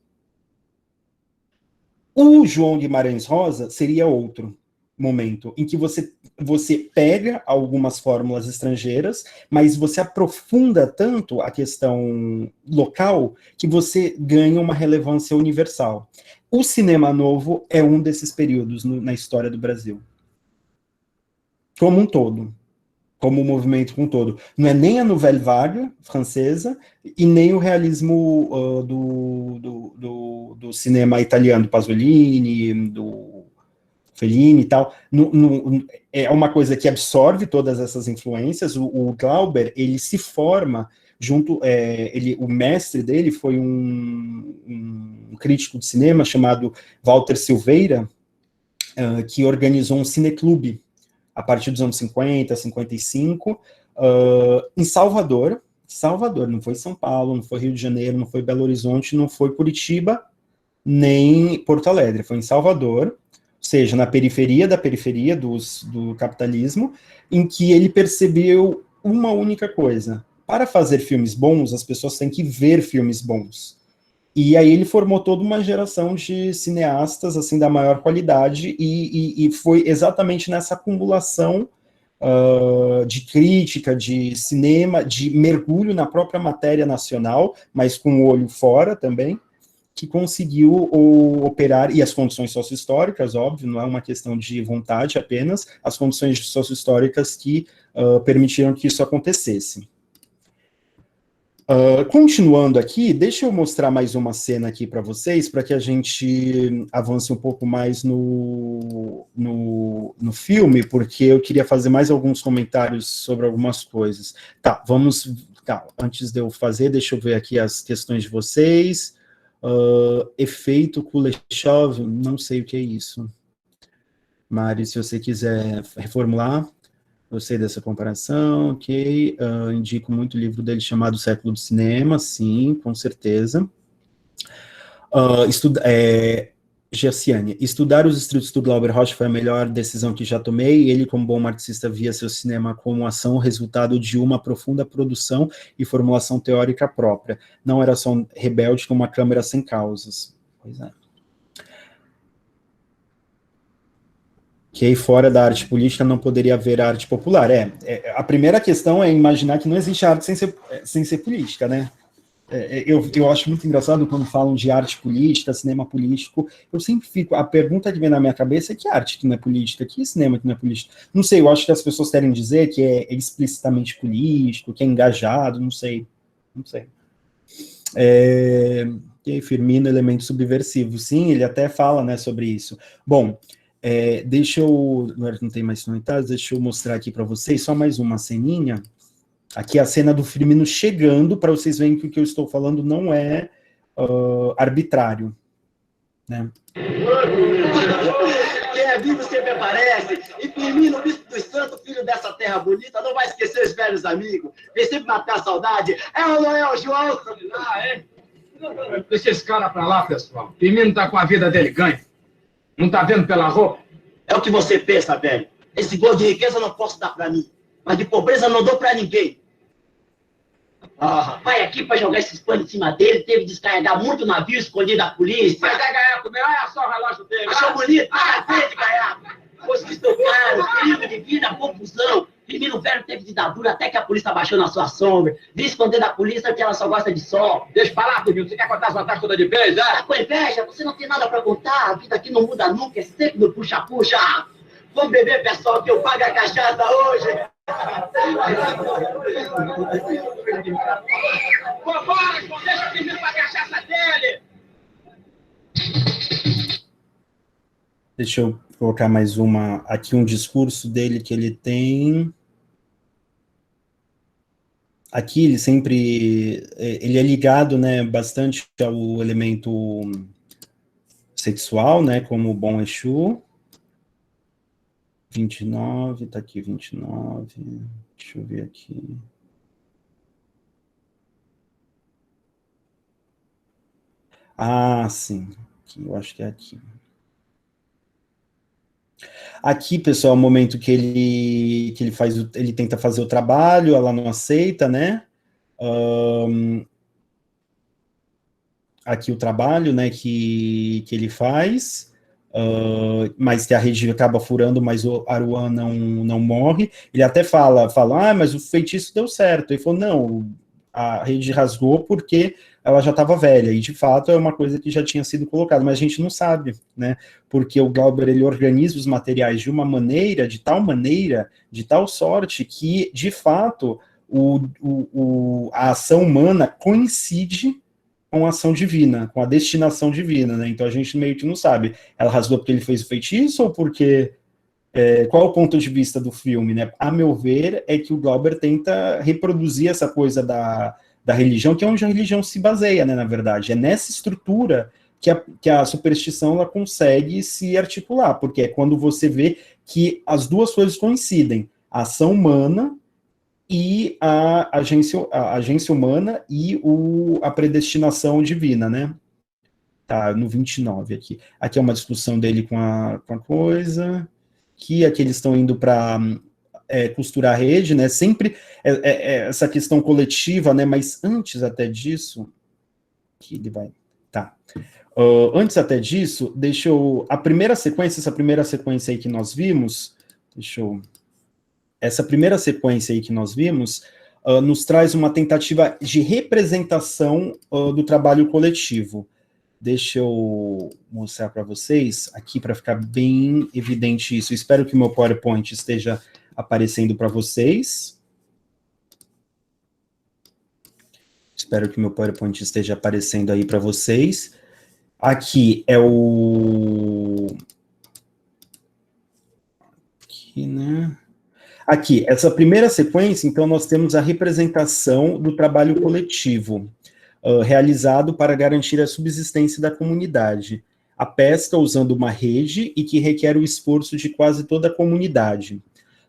O João Guimarães Rosa seria outro momento, em que você pega algumas fórmulas estrangeiras, mas você aprofunda tanto a questão local que você ganha uma relevância universal. O cinema novo é um desses períodos na história do Brasil. Como um todo. Como o movimento como um todo. Não é nem a Nouvelle Vague francesa e nem o realismo do cinema italiano, do Pasolini, do Fellini e tal. É uma coisa que absorve todas essas influências. O Glauber, ele se forma junto... o mestre dele foi um crítico de cinema chamado Walter Silveira, que organizou um cineclube a partir dos anos 50, 55, em Salvador, não foi São Paulo, não foi Rio de Janeiro, não foi Belo Horizonte, não foi Curitiba, nem Porto Alegre, foi em Salvador, ou seja, na periferia da periferia do capitalismo, em que ele percebeu uma única coisa: para fazer filmes bons, as pessoas têm que ver filmes bons. E aí ele formou toda uma geração de cineastas, assim, da maior qualidade, e foi exatamente nessa acumulação de crítica, de cinema, de mergulho na própria matéria nacional, mas com o olho fora também, que conseguiu operar, e as condições sociohistóricas, óbvio, não é uma questão de vontade apenas, as condições sociohistóricas que permitiram que isso acontecesse. Continuando aqui, deixa eu mostrar mais uma cena aqui para vocês, para que a gente avance um pouco mais no filme, porque eu queria fazer mais alguns comentários sobre algumas coisas. Tá, antes de eu fazer, deixa eu ver aqui as questões de vocês. Efeito Kuleshov, não sei o que é isso. Mari, se você quiser reformular... Gostei dessa comparação, ok. Indico muito o livro dele chamado Século do Cinema, sim, com certeza. Giaciane, estudar os estudos do Glauber Rocha foi a melhor decisão que já tomei. Ele, como bom marxista, via seu cinema como ação, resultado de uma profunda produção e formulação teórica própria. Não era só um rebelde com uma câmera sem causas. Pois é. Que aí fora da arte política não poderia haver arte popular. A primeira questão é imaginar que não existe arte sem ser política, né? Eu acho muito engraçado quando falam de arte política, cinema político, eu sempre fico, a pergunta que vem na minha cabeça é que arte que não é política, que cinema que não é político? Não sei, eu acho que as pessoas querem dizer que é explicitamente político, que é engajado, não sei. E aí, Firmino, elemento subversivo. Sim, ele até fala, né, sobre isso. Bom... agora não tem mais comentários, deixa eu mostrar aqui para vocês, só mais uma ceninha. Aqui a cena do Firmino chegando, para vocês verem que o que eu estou falando não é arbitrário. Né? Quem é vivo sempre aparece, e Firmino, bispo dos santos, filho dessa terra bonita, não vai esquecer os velhos amigos, vem sempre matar a saudade. É ou não é, o João? Deixa esse cara para lá, pessoal. Firmino tá com a vida dele ganha. Não tá vendo pela roupa? É o que você pensa, velho. Esse gol de riqueza eu não posso dar pra mim. Mas de pobreza eu não dou pra ninguém. Vai aqui pra jogar esses panos em cima dele, teve que descarregar muito navio escondido da polícia. Mas é Gaiaco, meu, olha só o relógio dele. Achou bonito? Parabéns, Gaiaco. Fosse que estou caro, perigo de vida, confusão. Menino velho teve ditadura até que a polícia baixou na sua sombra. Vi esconder da polícia que ela só gosta de sol. Deixa eu falar, Firmino, você quer contar as vantagens toda de vez, é? Tá com inveja? Você não tem nada pra contar. A vida aqui não muda nunca, é sempre no puxa-puxa. Vamos beber, pessoal, que eu pago a cachaça hoje. Vambora, João, deixa o Firmino pra cachaça dele. Deixa eu colocar mais uma, aqui um discurso dele que ele tem. Aqui ele sempre, ele é ligado, né, bastante ao elemento sexual, né, como o bom Exu. 29, tá aqui 29, deixa eu ver aqui. Ah, sim, aqui, eu acho que é aqui. Aqui, pessoal, é o momento que ele faz, ele tenta fazer o trabalho, ela não aceita, né? Aqui o trabalho, né, que ele faz, mas que a rede acaba furando, mas o Aruan não morre. Ele até fala, mas o feitiço deu certo. Ele falou, não, a rede rasgou porque ela já estava velha, e de fato é uma coisa que já tinha sido colocada, mas a gente não sabe, né, porque o Glauber, ele organiza os materiais de uma maneira, de tal sorte, que, de fato, a ação humana coincide com a ação divina, com a destinação divina, né, então a gente meio que não sabe, ela rasgou porque ele fez o feitiço, ou porque... qual é o ponto de vista do filme, né? A meu ver, é que o Glauber tenta reproduzir essa coisa da religião, que é onde a religião se baseia, né, na verdade. É nessa estrutura que a superstição ela consegue se articular, porque é quando você vê que as duas coisas coincidem, a ação humana e a agência humana e a predestinação divina, né? Tá, no 29 aqui. Aqui é uma discussão dele com a coisa... que aqui eles estão indo para costurar a rede, né, sempre essa questão coletiva, né, mas antes até disso, que ele vai, tá, antes até disso, essa primeira sequência aí que nós vimos, essa primeira sequência aí que nós vimos, nos traz uma tentativa de representação do trabalho coletivo. Deixa eu mostrar para vocês, aqui para ficar bem evidente isso. Espero que o meu PowerPoint esteja aparecendo para vocês. Espero que o meu PowerPoint esteja aparecendo aí para vocês. Aqui é Aqui, né? Aqui, essa primeira sequência, então, nós temos a representação do trabalho coletivo. Realizado para garantir a subsistência da comunidade. A pesca usando uma rede e que requer o esforço de quase toda a comunidade.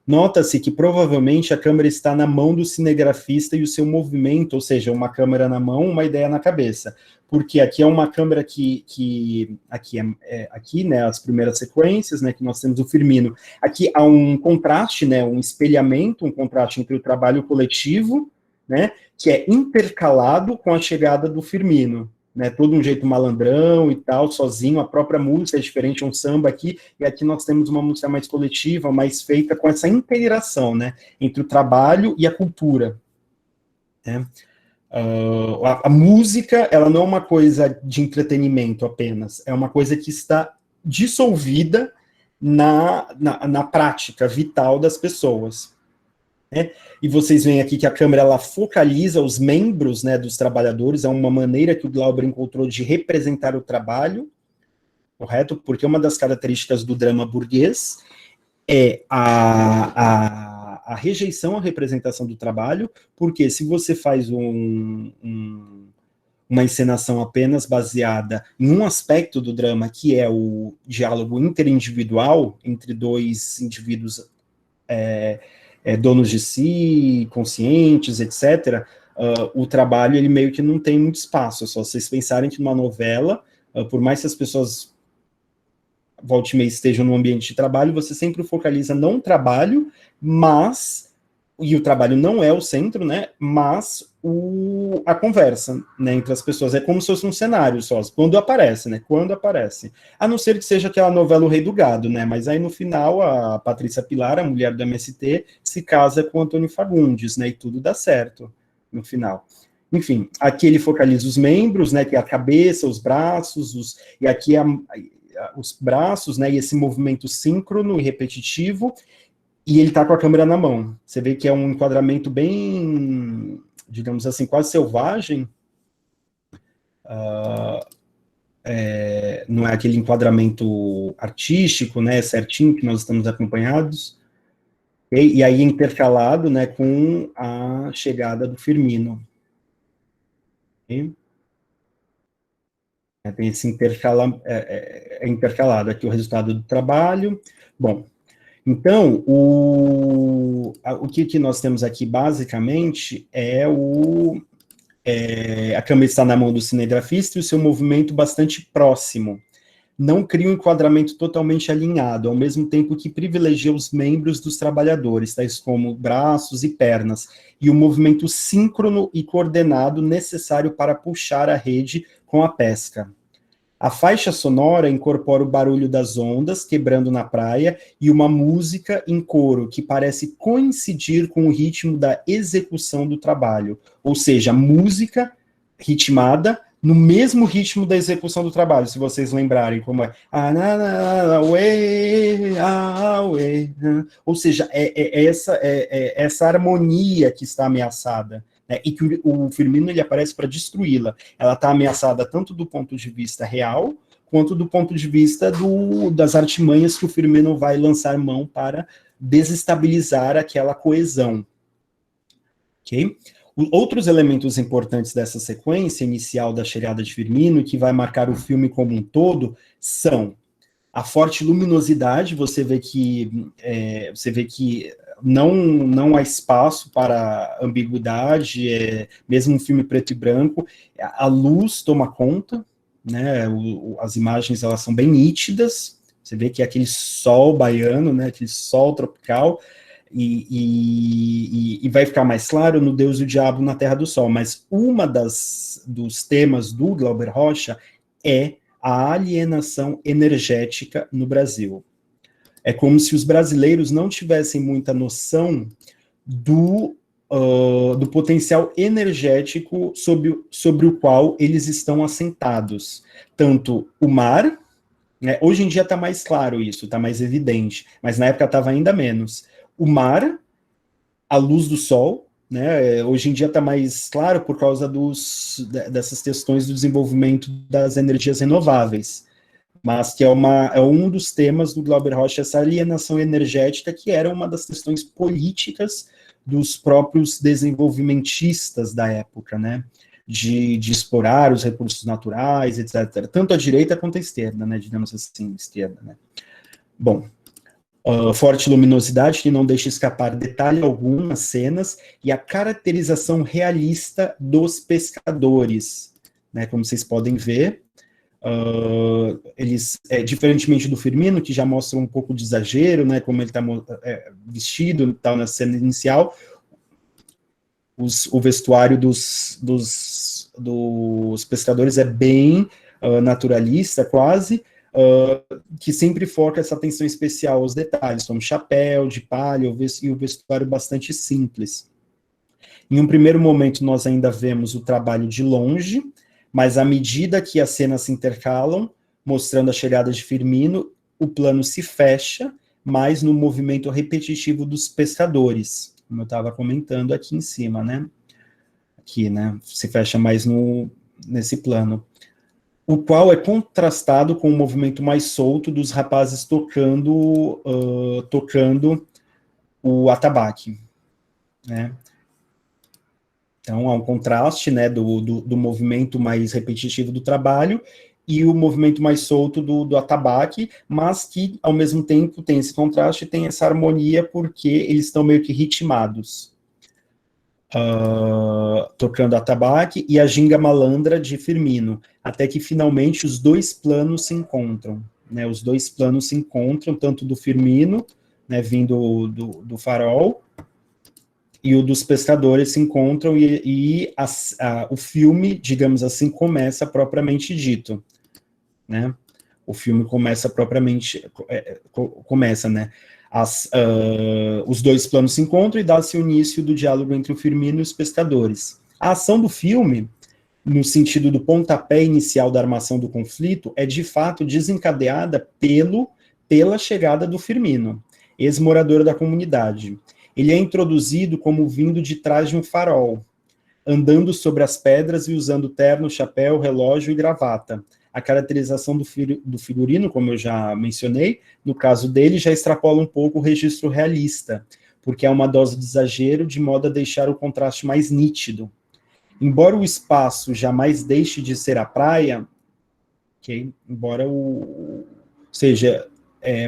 Nota-se que provavelmente a câmera está na mão do cinegrafista e o seu movimento, ou seja, uma câmera na mão, uma ideia na cabeça. Porque aqui é uma câmera aqui, né, as primeiras sequências, né, que nós temos o Firmino. Aqui há um contraste, né, um espelhamento, um contraste entre o trabalho coletivo, né, que é intercalado com a chegada do Firmino, né, todo um jeito malandrão e tal, sozinho, a própria música é diferente, é um samba aqui, e aqui nós temos uma música mais coletiva, mais feita com essa integração, né, entre o trabalho e a cultura, né. A música, ela não é uma coisa de entretenimento apenas, é uma coisa que está dissolvida na prática vital das pessoas. E vocês veem aqui que a câmera ela focaliza os membros, né, dos trabalhadores, é uma maneira que o Glauber encontrou de representar o trabalho, correto? Porque uma das características do drama burguês é a rejeição à representação do trabalho, porque se você faz uma encenação apenas baseada em um aspecto do drama, que é o diálogo interindividual entre dois indivíduos donos de si, conscientes, etc., o trabalho, ele meio que não tem muito espaço. Só vocês pensarem que numa novela, por mais que as pessoas volte e meia estejam no ambiente de trabalho, você sempre focaliza não no trabalho, mas e o trabalho não é o centro, né, mas a conversa, né, entre as pessoas, é como se fosse um cenário só, quando aparece, né, a não ser que seja aquela novela O Rei do Gado, né, mas aí no final a Patrícia Pilar, a mulher do MST, se casa com o Antônio Fagundes, né, e tudo dá certo no final. Enfim, aqui ele focaliza os membros, né, que é a cabeça, os braços, e aqui os braços, né, e esse movimento síncrono e repetitivo, e ele tá com a câmera na mão. Você vê que é um enquadramento bem, digamos assim, quase selvagem. Não é aquele enquadramento artístico, né, certinho, que nós estamos acompanhados. E aí intercalado, né, com a chegada do Firmino. Tem esse intercalado aqui o resultado do trabalho. Bom, então, o que nós temos aqui, basicamente, é a câmera está na mão do cinegrafista e o seu movimento bastante próximo. Não cria um enquadramento totalmente alinhado, ao mesmo tempo que privilegia os membros dos trabalhadores, tais como braços e pernas, e o movimento síncrono e coordenado necessário para puxar a rede com a pesca. A faixa sonora incorpora o barulho das ondas quebrando na praia e uma música em coro que parece coincidir com o ritmo da execução do trabalho, ou seja, música ritmada no mesmo ritmo da execução do trabalho, se vocês lembrarem como é. Ou seja, essa harmonia que está ameaçada. E que o Firmino ele aparece para destruí-la. Ela está ameaçada tanto do ponto de vista real, quanto do ponto de vista das artimanhas que o Firmino vai lançar mão para desestabilizar aquela coesão. Ok? Outros elementos importantes dessa sequência inicial da chegada de Firmino, que vai marcar o filme como um todo, são a forte luminosidade. Você vê que não há espaço para ambiguidade, mesmo um filme preto e branco, a luz toma conta, né, as imagens elas são bem nítidas, você vê que é aquele sol baiano, né, aquele sol tropical, e vai ficar mais claro no Deus e o Diabo na Terra do Sol, mas dos temas do Glauber Rocha é a alienação energética no Brasil. É como se os brasileiros não tivessem muita noção do potencial energético sobre o qual eles estão assentados. Tanto o mar, né, hoje em dia está mais claro isso, está mais evidente, mas na época estava ainda menos. O mar, a luz do sol, né, hoje em dia está mais claro por causa dessas questões do desenvolvimento das energias renováveis, mas que é um dos temas do Glauber Rocha, essa alienação energética, que era uma das questões políticas dos próprios desenvolvimentistas da época, né, de explorar os recursos naturais, etc., tanto a direita quanto a esquerda, né, digamos assim, esquerda, né. Bom, forte luminosidade que não deixa escapar detalhe algum nas cenas, e a caracterização realista dos pescadores, né, como vocês podem ver, eles, diferentemente do Firmino, que já mostra um pouco de exagero, né, como ele está vestido e tal na cena inicial, o vestuário dos pescadores é bem naturalista, quase, que sempre foca essa atenção especial aos detalhes, como chapéu de palha e o vestuário bastante simples. Em um primeiro momento, nós ainda vemos o trabalho de longe, mas à medida que as cenas se intercalam, mostrando a chegada de Firmino, o plano se fecha, mais no movimento repetitivo dos pescadores, como eu estava comentando aqui em cima, né? Aqui, né? Se fecha mais nesse plano. O qual é contrastado com o movimento mais solto dos rapazes tocando o atabaque, né? Então, há um contraste, né, do movimento mais repetitivo do trabalho e o movimento mais solto do atabaque, mas que, ao mesmo tempo, tem esse contraste, tem essa harmonia, porque eles estão meio que ritmados. Tocando atabaque e a ginga malandra de Firmino, até que, finalmente, os dois planos se encontram, né, os dois planos se encontram, tanto do Firmino, né, vindo do farol, e o dos pescadores se encontram e o filme, digamos assim, começa propriamente dito, né? O filme começa propriamente, começa, né? Os dois planos se encontram e dá-se o início do diálogo entre o Firmino e os pescadores. A ação do filme, no sentido do pontapé inicial da armação do conflito, é de fato desencadeada pela chegada do Firmino, ex-morador da comunidade. Ele é introduzido como vindo de trás de um farol, andando sobre as pedras e usando terno, chapéu, relógio e gravata. A caracterização do figurino, como eu já mencionei, no caso dele, já extrapola um pouco o registro realista, porque há uma dose de exagero de modo a deixar o contraste mais nítido. Embora o espaço jamais deixe de ser a praia, embora seja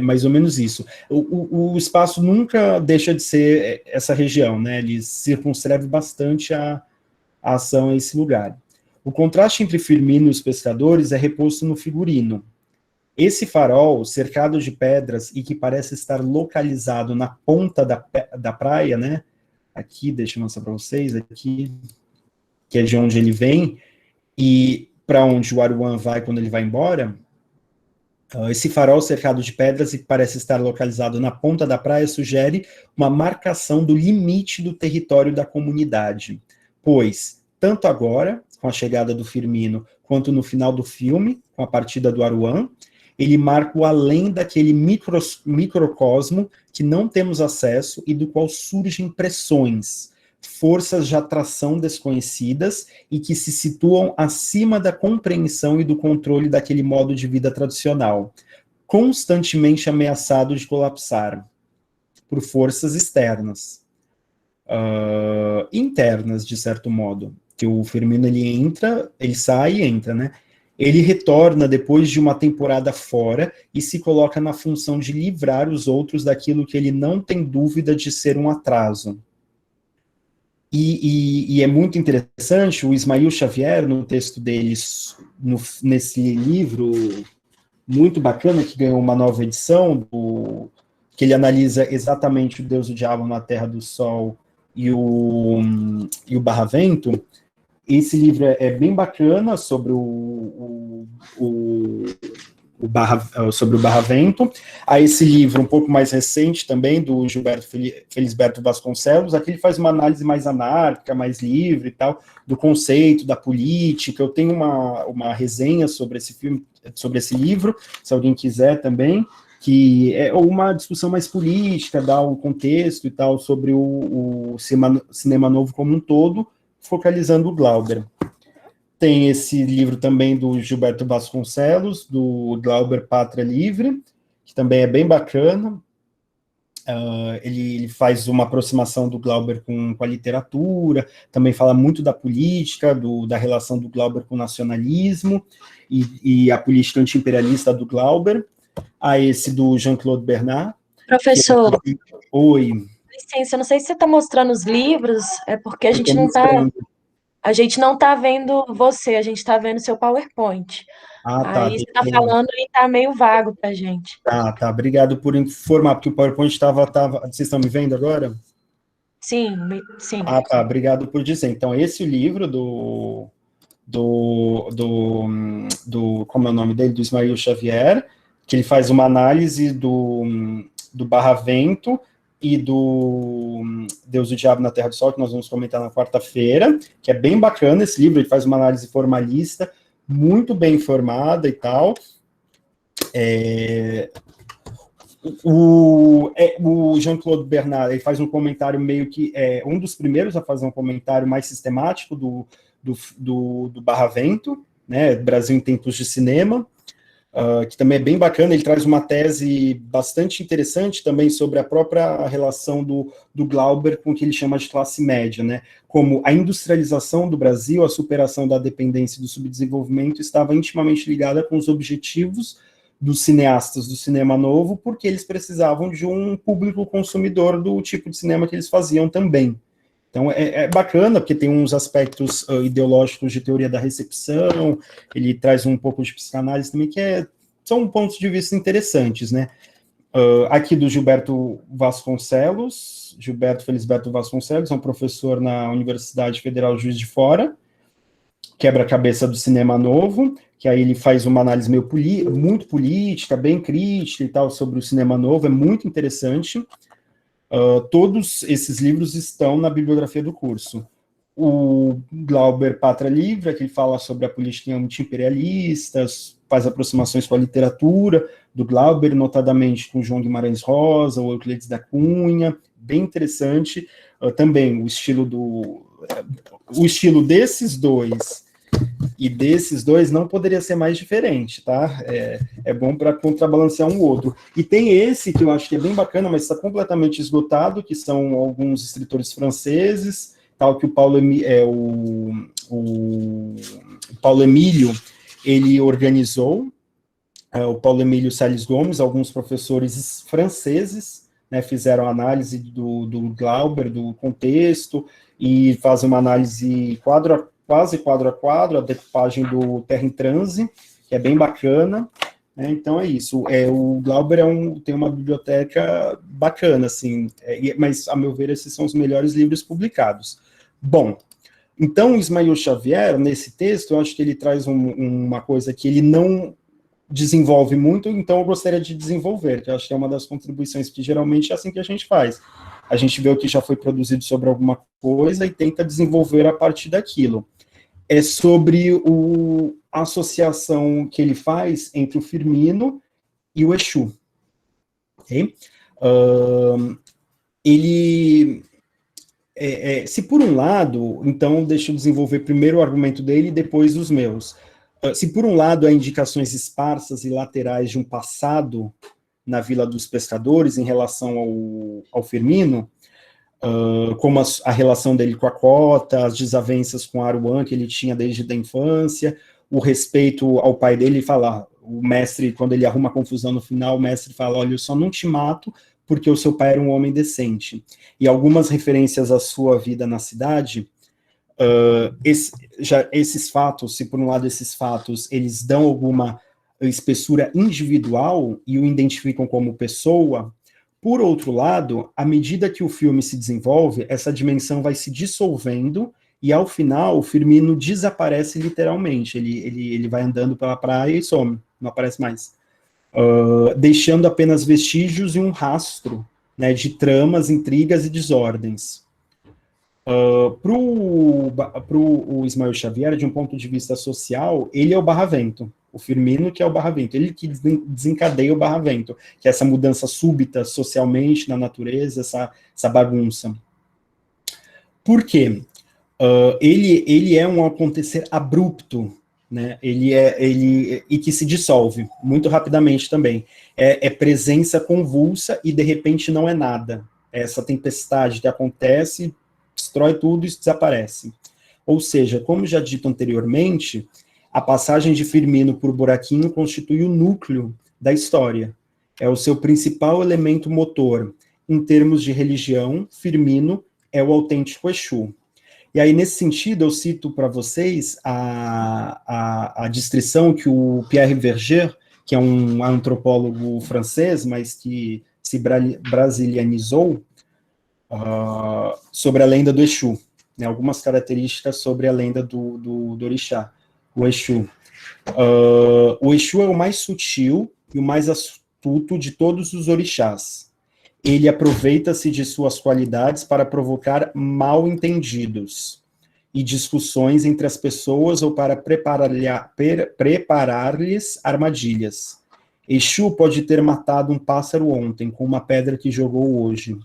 mais ou menos isso, o espaço nunca deixa de ser essa região, né? Ele circunscreve bastante a ação a esse lugar. O contraste entre Firmino e os pescadores é reposto no figurino. Esse farol, cercado de pedras e que parece estar localizado na ponta da praia, né? Aqui, deixa eu mostrar para vocês, aqui, que é de onde ele vem, e para onde o Aruan vai quando ele vai embora. Esse farol cercado de pedras e que parece estar localizado na ponta da praia sugere uma marcação do limite do território da comunidade, pois, tanto agora, com a chegada do Firmino, quanto no final do filme, com a partida do Aruan, ele marca o além daquele microcosmo que não temos acesso e do qual surgem pressões, forças de atração desconhecidas e que se situam acima da compreensão e do controle daquele modo de vida tradicional, constantemente ameaçado de colapsar por forças externas, internas, de certo modo. Que o Firmino, ele sai e entra, né? Ele retorna depois de uma temporada fora e se coloca na função de livrar os outros daquilo que ele não tem dúvida de ser um atraso. E é muito interessante, o Ismael Xavier, no texto deles, nesse livro muito bacana, que ganhou uma nova edição, que ele analisa exatamente o Deus e o Diabo na Terra do Sol e o Barravento. Esse livro é bem bacana sobre sobre o Barravento. Há esse livro um pouco mais recente também, do Gilberto Felisberto Vasconcelos. Aqui ele faz uma análise mais anárquica, mais livre e tal, do conceito, da política. Eu tenho uma resenha sobre esse filme, sobre esse livro, se alguém quiser também, que é uma discussão mais política, dá um contexto e tal, sobre o cinema novo como um todo, focalizando o Glauber. Tem esse livro também do Gilberto Vasconcelos, do Glauber Pátria Livre, que também é bem bacana. Ele faz uma aproximação do Glauber com a literatura, também fala muito da política, da relação do Glauber com o nacionalismo, e a política anti-imperialista do Glauber. Há esse do Jean-Claude Bernard. Professor, Oi. licença, eu não sei se você está mostrando os livros, é porque a gente não está vendo você, a gente está vendo seu PowerPoint. Tá. Aí você está falando e está meio vago para a gente. Tá, obrigado por informar, porque o PowerPoint estava... Vocês estão me vendo agora? Sim. Tá, obrigado por dizer. Então, esse é o livro como é o nome dele? Do Ismael Xavier, que ele faz uma análise do Barravento e do Deus e o Diabo na Terra do Sol, que nós vamos comentar na quarta-feira, que é bem bacana esse livro. Ele faz uma análise formalista, muito bem informada e tal. O Jean-Claude Bernard, ele faz um comentário meio que um dos primeiros a fazer um comentário mais sistemático do Barravento, né, Brasil em Tempos de Cinema, que também é bem bacana. Ele traz uma tese bastante interessante também sobre a própria relação do Glauber com o que ele chama de classe média, né, como a industrialização do Brasil, a superação da dependência e do subdesenvolvimento estava intimamente ligada com os objetivos dos cineastas do cinema novo, porque eles precisavam de um público consumidor do tipo de cinema que eles faziam também. Então, é bacana, porque tem uns aspectos ideológicos de teoria da recepção, ele traz um pouco de psicanálise também, são pontos de vista interessantes, né? Aqui do Gilberto Felisberto Vasconcelos, é um professor na Universidade Federal Juiz de Fora, Quebra-cabeça do cinema novo, que aí ele faz uma análise muito política, bem crítica e tal, sobre o cinema novo, é muito interessante. Todos esses livros estão na bibliografia do curso. O Glauber Pátria Livre, que ele fala sobre a política anti-imperialista, faz aproximações com a literatura do Glauber, notadamente com João Guimarães Rosa, o Euclides da Cunha, bem interessante. Também o estilo desses dois e desses dois não poderia ser mais diferente, tá? É bom para contrabalancear um outro. E tem esse que eu acho que é bem bacana, mas está completamente esgotado, que são alguns escritores franceses, tal que o Paulo Emílio, ele organizou, o Paulo Emílio Salles Gomes, alguns professores franceses, né, fizeram análise do Glauber, do contexto, e fazem uma análise quase quadro a quadro, a decupagem do Terra em Transe, que é bem bacana, né? Então é isso. O Glauber tem uma biblioteca bacana, assim, mas, a meu ver, esses são os melhores livros publicados. Bom, então o Ismael Xavier, nesse texto, eu acho que ele traz uma coisa que ele não desenvolve muito, então eu gostaria de desenvolver, que eu acho que é uma das contribuições que geralmente é assim que a gente faz. A gente vê o que já foi produzido sobre alguma coisa e tenta desenvolver a partir daquilo. É sobre a associação que ele faz entre o Firmino e o Exu. Okay? Se por um lado, então deixa eu desenvolver primeiro o argumento dele e depois os meus. Se por um lado há indicações esparsas e laterais de um passado na Vila dos Pescadores em relação ao Firmino, como a relação dele com a Cota, as desavenças com a Aruan que ele tinha desde a infância, o respeito ao pai dele, o mestre, quando ele arruma confusão no final, o mestre fala, olha, eu só não te mato porque o seu pai era um homem decente. E algumas referências à sua vida na cidade, esses fatos, se por um lado esses fatos, eles dão alguma espessura individual e o identificam como pessoa, por outro lado, à medida que o filme se desenvolve, essa dimensão vai se dissolvendo e, ao final, o Firmino desaparece literalmente. Ele vai andando pela praia e some, não aparece mais. Deixando apenas vestígios e um rastro, né, de tramas, intrigas e desordens. Pro Ismael Xavier, de um ponto de vista social, ele é o barravento. O Firmino que é o barravento, ele que desencadeia o barravento, que é essa mudança súbita socialmente na natureza, essa bagunça. Por quê? Ele é um acontecer abrupto, né? E que se dissolve muito rapidamente também. É presença convulsa e de repente não é nada. É essa tempestade que acontece, destrói tudo e desaparece. Ou seja, como já dito anteriormente, a passagem de Firmino por Buraquinho constitui o núcleo da história. É o seu principal elemento motor. Em termos de religião, Firmino é o autêntico Exu. E aí, nesse sentido, eu cito para vocês a descrição que o Pierre Verger, que é um antropólogo francês, mas que se brasilianizou, sobre a lenda do Exu, né, algumas características sobre a lenda do orixá, o Exu. O Exu é o mais sutil e o mais astuto de todos os orixás. Ele aproveita-se de suas qualidades para provocar mal-entendidos e discussões entre as pessoas ou para preparar-lhes armadilhas. Exu pode ter matado um pássaro ontem com uma pedra que jogou hoje.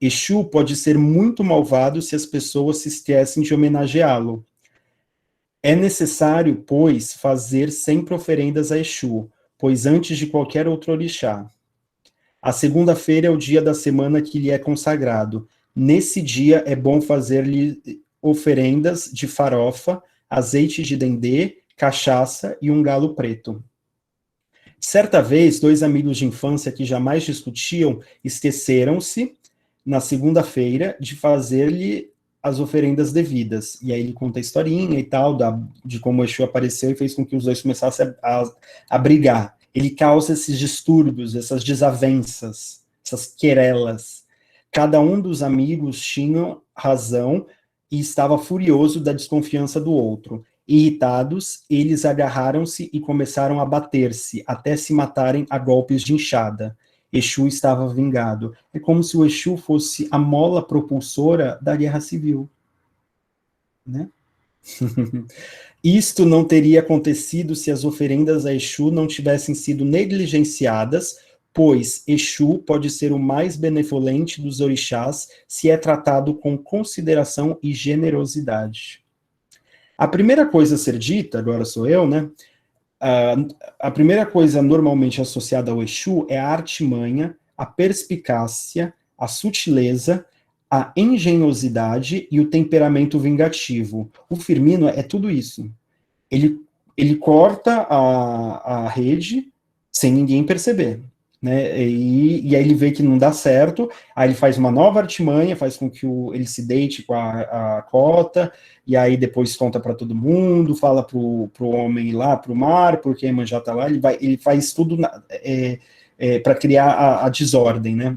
Exu pode ser muito malvado se as pessoas se esquecem de homenageá-lo. É necessário, pois, fazer sempre oferendas a Exu, pois antes de qualquer outro orixá. A segunda-feira é o dia da semana que lhe é consagrado. Nesse dia é bom fazer-lhe oferendas de farofa, azeite de dendê, cachaça e um galo preto. Certa vez, dois amigos de infância que jamais discutiam esqueceram-se, na segunda-feira, de fazer-lhe as oferendas devidas. E aí ele conta a historinha e tal, de como o Exu apareceu e fez com que os dois começassem a brigar. ele causa esses distúrbios, essas desavenças, essas querelas. Cada um dos amigos tinha razão e estava furioso da desconfiança do outro. Irritados, eles agarraram-se e começaram a bater-se, até se matarem a golpes de enxada. Exu estava vingado. É como se o Exu fosse a mola propulsora da guerra civil. Né? Isto não teria acontecido se as oferendas a Exu não tivessem sido negligenciadas, pois Exu pode ser o mais benevolente dos orixás se é tratado com consideração e generosidade. A primeira coisa a ser dita, agora sou eu, né? A primeira coisa normalmente associada ao Exu é a artimanha, a perspicácia, a sutileza, a engenhosidade e o temperamento vingativo. O Firmino é tudo isso. Ele corta a rede sem ninguém perceber. Né? E aí ele vê que não dá certo, aí ele faz uma nova artimanha, faz com que ele se deite com a cota, e aí depois conta para todo mundo, fala pro homem ir lá pro mar, porque a Iemanjá tá lá, ele faz tudo para criar a desordem, né?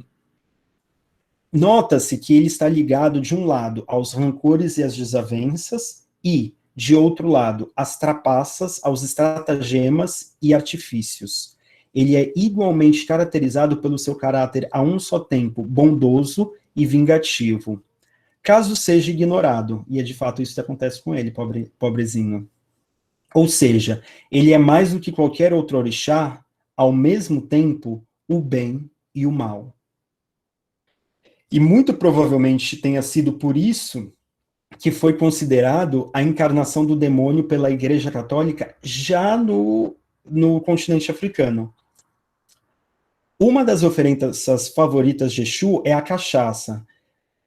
Nota-se que ele está ligado, de um lado, aos rancores e às desavenças, e, de outro lado, às trapaças, aos estratagemas e artifícios. Ele é igualmente caracterizado pelo seu caráter a um só tempo bondoso e vingativo. Caso seja ignorado, e é de fato isso que acontece com ele, pobrezinho. Ou seja, ele é mais do que qualquer outro orixá, ao mesmo tempo, o bem e o mal. E muito provavelmente tenha sido por isso que foi considerado a encarnação do demônio pela Igreja Católica já no continente africano. Uma das oferendas favoritas de Exu é a cachaça.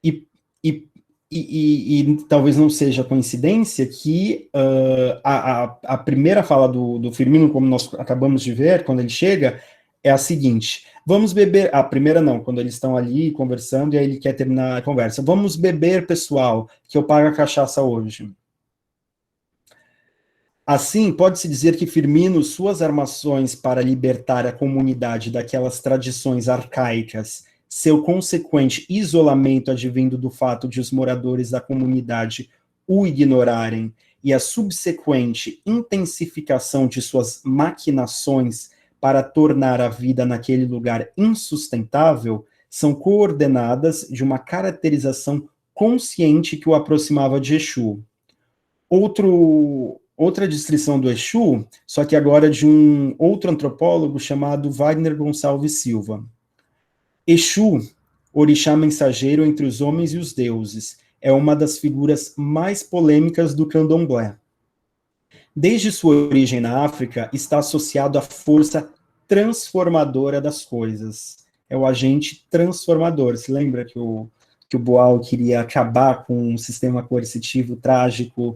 E talvez não seja coincidência que a primeira fala do Firmino, como nós acabamos de ver, quando ele chega, é a seguinte: vamos beber. A primeira não, quando eles estão ali conversando e aí ele quer terminar a conversa. Vamos beber, pessoal, que eu pago a cachaça hoje. Assim, pode-se dizer que Firmino, suas armações para libertar a comunidade daquelas tradições arcaicas, seu consequente isolamento advindo do fato de os moradores da comunidade o ignorarem e a subsequente intensificação de suas maquinações para tornar a vida naquele lugar insustentável, são coordenadas de uma caracterização consciente que o aproximava de Exu. Outra descrição do Exu, só que agora de um outro antropólogo chamado Wagner Gonçalves Silva. Exu, orixá mensageiro entre os homens e os deuses, é uma das figuras mais polêmicas do candomblé. Desde sua origem na África, está associado à força transformadora das coisas. É o agente transformador. Se lembra que o Boal queria acabar com um sistema coercitivo trágico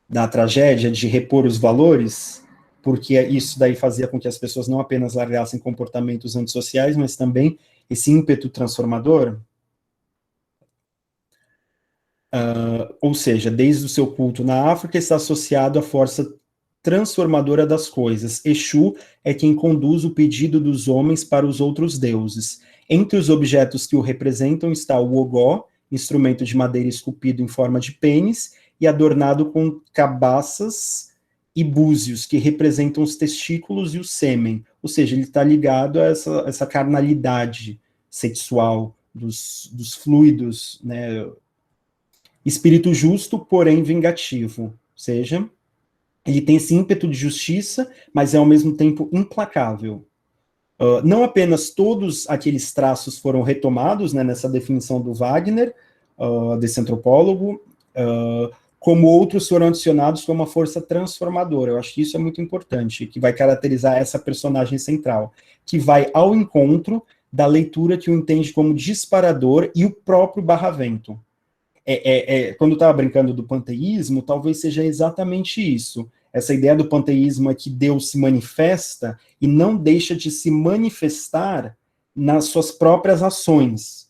da tragédia, de repor os valores, porque isso daí fazia com que as pessoas não apenas largassem comportamentos antissociais, mas também esse ímpeto transformador? Ou seja, desde o seu culto na África, está associado à força transformadora das coisas. Exu é quem conduz o pedido dos homens para os outros deuses. Entre os objetos que o representam está o ogó, instrumento de madeira esculpido em forma de pênis, e adornado com cabaças e búzios, que representam os testículos e o sêmen. Ou seja, ele está ligado a essa carnalidade sexual dos fluidos, né? Espírito justo, porém vingativo. Ou seja, ele tem esse ímpeto de justiça, mas é ao mesmo tempo implacável. Não apenas todos aqueles traços foram retomados, né, nessa definição do Wagner, desse antropólogo, como outros foram adicionados como uma força transformadora. Eu acho que isso é muito importante, que vai caracterizar essa personagem central, que vai ao encontro da leitura que o entende como disparador e o próprio Barravento. Quando eu estava brincando do panteísmo, talvez seja exatamente isso. Essa ideia do panteísmo é que Deus se manifesta e não deixa de se manifestar nas suas próprias ações.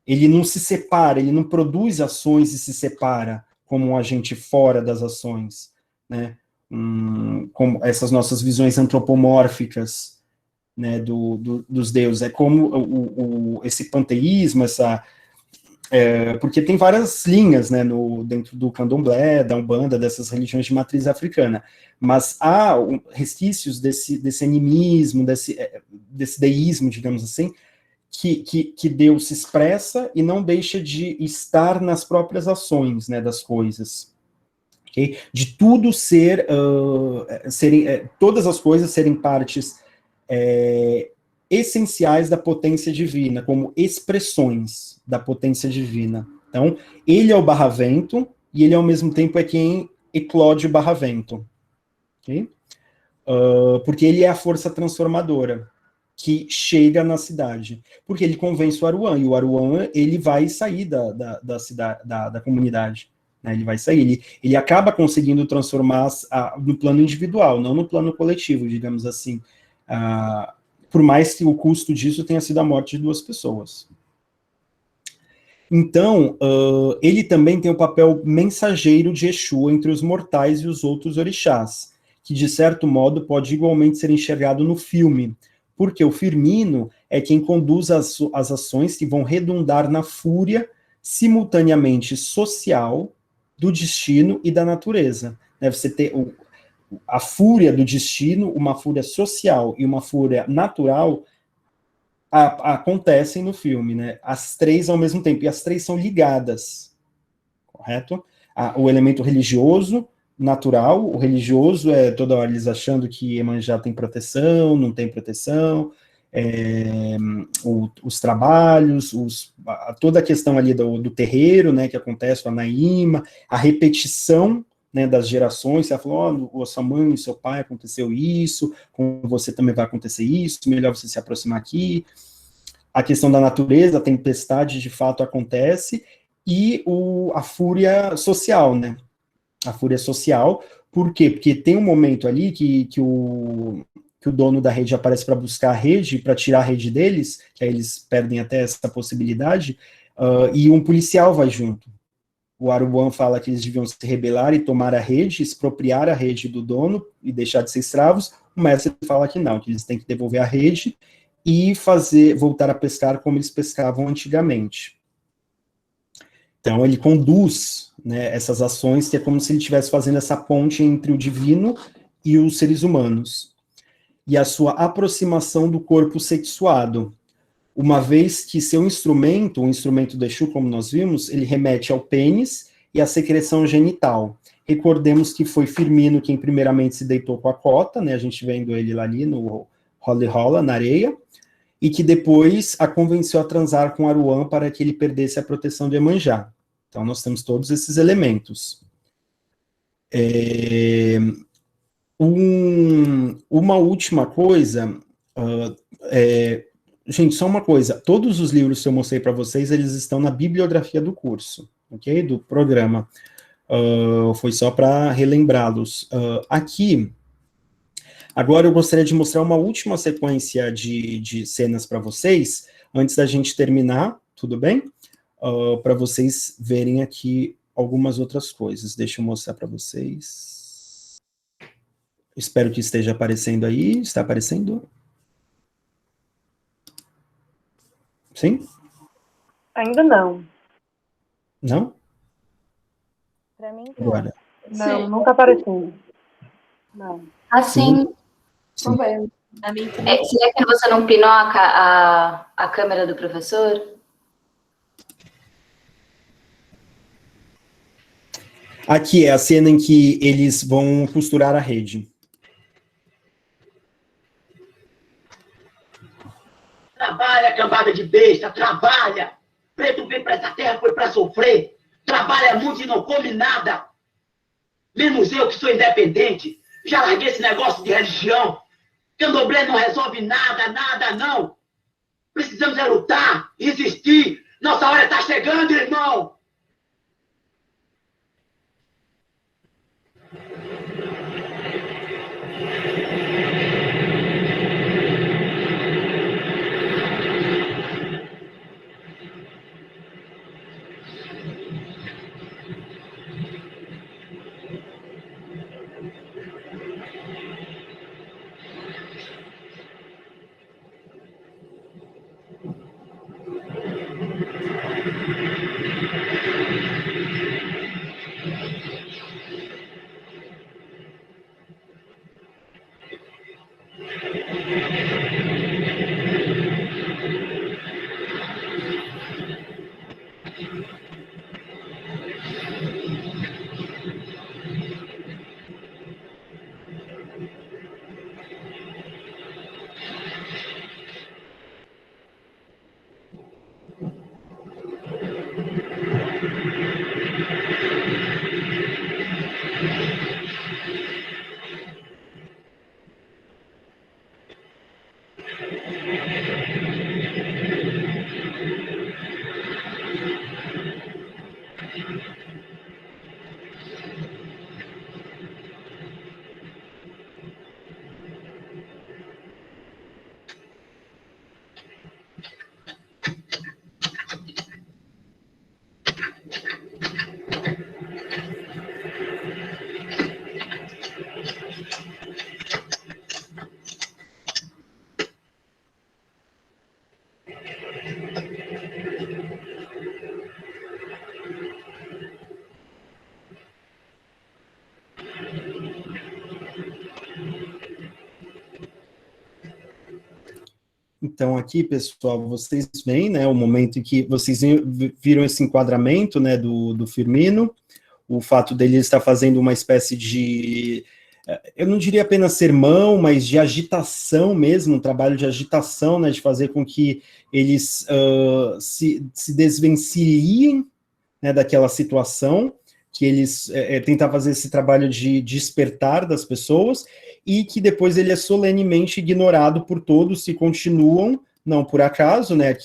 Ele não se separa, ele não produz ações e se separa como um agente fora das ações, né? Como essas nossas visões antropomórficas né, dos deuses. É como esse panteísmo, porque tem várias linhas, né, dentro do candomblé, da Umbanda, dessas religiões de matriz africana, mas há resquícios desse animismo, desse deísmo, digamos assim, que Deus se expressa e não deixa de estar nas próprias ações, né, das coisas. Okay? De tudo todas as coisas serem partes essenciais da potência divina, como expressões da potência divina. Então, ele é o barravento, e ele, ao mesmo tempo, é quem eclode o barravento. Okay? Porque ele é a força transformadora que chega na cidade. Porque ele convence o Aruan, e o Aruan, ele vai sair da comunidade. Né? Ele vai sair. Ele acaba conseguindo transformar no plano individual, não no plano coletivo, digamos assim. Por mais que o custo disso tenha sido a morte de 2 pessoas. Então, ele também tem o papel mensageiro de Exu entre os mortais e os outros orixás, que, de certo modo, pode igualmente ser enxergado no filme, porque o Firmino é quem conduz as ações que vão redundar na fúria simultaneamente social, do destino e da natureza. Né? Você ter a fúria do destino, uma fúria social e uma fúria natural acontecem no filme, né? As 3 ao mesmo tempo, e as 3 são ligadas, correto? O elemento religioso, natural, o religioso é toda hora eles achando que Iemanjá tem proteção, não tem proteção, os trabalhos, toda a questão ali do terreiro, né, que acontece, o Anaíma, a repetição, né, das gerações, você falou, oh, sua mãe e seu pai aconteceu isso, com você também vai acontecer isso, melhor você se aproximar aqui. A questão da natureza, a tempestade de fato acontece, e a fúria social, né? A fúria social, por quê? Porque tem um momento ali que o dono da rede aparece para buscar a rede, para tirar a rede deles, que aí eles perdem até essa possibilidade, e um policial vai junto. O Aruan fala que eles deviam se rebelar e tomar a rede, expropriar a rede do dono e deixar de ser escravos. O mestre fala que não, que eles têm que devolver a rede e voltar a pescar como eles pescavam antigamente. Então ele conduz, né, essas ações, que é como se ele estivesse fazendo essa ponte entre o divino e os seres humanos. E a sua aproximação do corpo sexuado, uma vez que seu instrumento, o instrumento do Exu, como nós vimos, ele remete ao pênis e à secreção genital. Recordemos que foi Firmino quem primeiramente se deitou com a cota, né, a gente vendo ele ali no rola, na areia, e que depois a convenceu a transar com Aruan para que ele perdesse a proteção de Iemanjá. Então nós temos todos esses elementos. Uma última coisa, gente, só uma coisa, todos os livros que eu mostrei para vocês, eles estão na bibliografia do curso, ok? Do programa. Foi só para relembrá-los. Aqui, agora eu gostaria de mostrar uma última sequência de cenas para vocês, antes da gente terminar, tudo bem? Para vocês verem aqui algumas outras coisas. Deixa eu mostrar para vocês. Espero que esteja aparecendo aí. Está aparecendo? Sim? Ainda não. Não? Para mim, tá. Agora. Não, Sim. não tá aparecendo. Não. Assim, Sim. A mim será que você não pinou a câmera do professor? Aqui é a cena em que eles vão costurar a rede. Trabalha, cambada de besta, trabalha! Preto vem pra essa terra, foi pra sofrer. Trabalha muito e não come nada. Menos eu que sou independente. Já larguei esse negócio de religião. Candomblé não resolve nada, nada não. Precisamos é lutar, resistir. Nossa hora tá chegando, irmão. Então, aqui, pessoal, vocês veem, né, o momento em que vocês viram esse enquadramento, né, do Firmino, o fato dele estar fazendo uma espécie de, eu não diria apenas sermão, mas de agitação mesmo, um trabalho de agitação, né, de fazer com que eles se desvencilhem, né, daquela situação, que eles tentam fazer esse trabalho de despertar das pessoas, e que depois ele é solenemente ignorado por todos que continuam, não por acaso, né,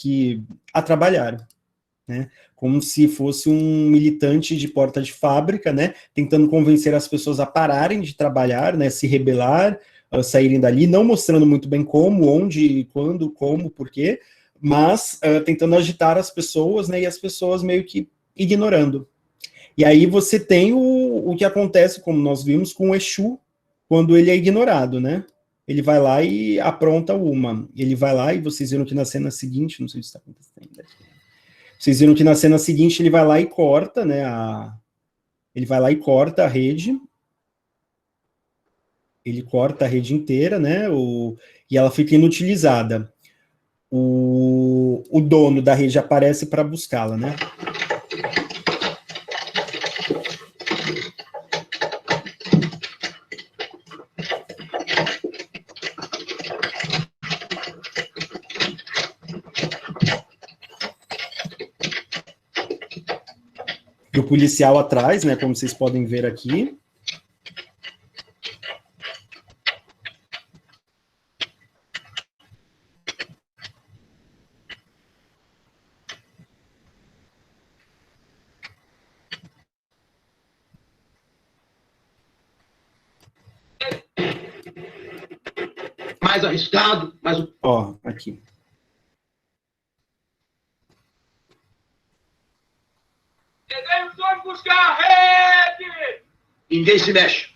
a trabalhar, né, como se fosse um militante de porta de fábrica, né, tentando convencer as pessoas a pararem de trabalhar, né, se rebelar, saírem dali, não mostrando muito bem como, onde, quando, como, por quê, mas tentando agitar as pessoas, né, e as pessoas meio que ignorando. E aí você tem o que acontece, como nós vimos, com o Exu, quando ele é ignorado, né? Ele vai lá e apronta uma. Ele vai lá, e vocês viram que na cena seguinte, não sei se está acontecendo, vocês viram que na cena seguinte ele vai lá e corta, né? Ele vai lá e corta a rede. Ele corta a rede inteira, né? E ela fica inutilizada. O dono da rede aparece para buscá-la, né? E o policial atrás, né, como vocês podem ver aqui. Mais arriscado, mas o... Ó, aqui. Buscar a rede! Ninguém se mexe.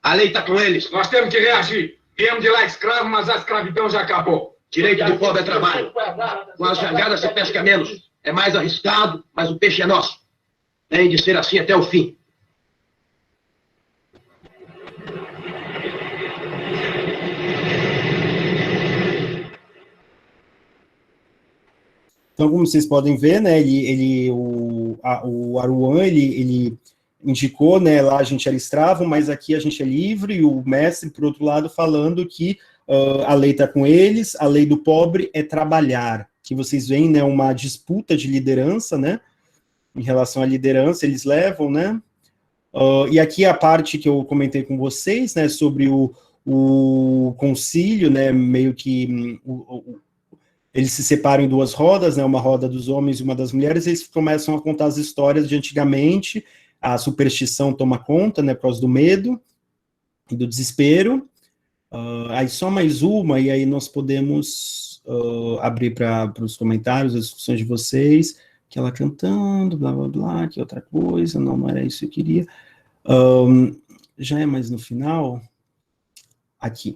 A lei está com eles. Nós temos que reagir. Viemos de lá escravo, mas a escravidão já acabou. Direito do pobre é trabalho. Com as jangadas se pesca menos. É mais arriscado, mas o peixe é nosso. Tem de ser assim até o fim. Então, como vocês podem ver, né, o Aruan, ele indicou, né, lá a gente era escravo, mas aqui a gente é livre, e o mestre, por outro lado, falando que a lei está com eles, a lei do pobre é trabalhar, que vocês veem, né, uma disputa de liderança, né, em relação à liderança, eles levam, né, e aqui a parte que eu comentei com vocês, né, sobre o concílio, né, meio que eles se separam em duas rodas, né, uma roda dos homens e uma das mulheres, e eles começam a contar as histórias de antigamente, a superstição toma conta, né, por causa do medo e do desespero. Aí só mais uma, e aí nós podemos abrir para os comentários, as discussões de vocês, que ela cantando, blá, blá, blá, que outra coisa, não era isso que eu queria. Já é mais no final, aqui.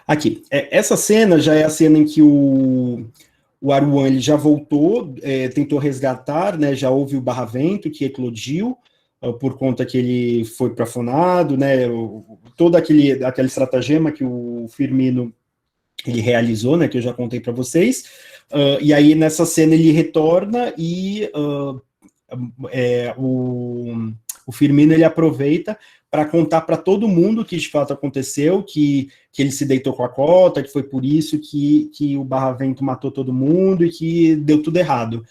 Aqui, essa cena já é a cena em que o Aruan ele já voltou, tentou resgatar, né, já houve o barravento que eclodiu, por conta que ele foi plafonado, né, todo aquele estratagema que o Firmino ele realizou, né, que eu já contei para vocês, e aí nessa cena ele retorna e o Firmino ele aproveita para contar para todo mundo que de fato aconteceu, que ele se deitou com a cota, que foi por isso que o Barravento matou todo mundo e que deu tudo errado,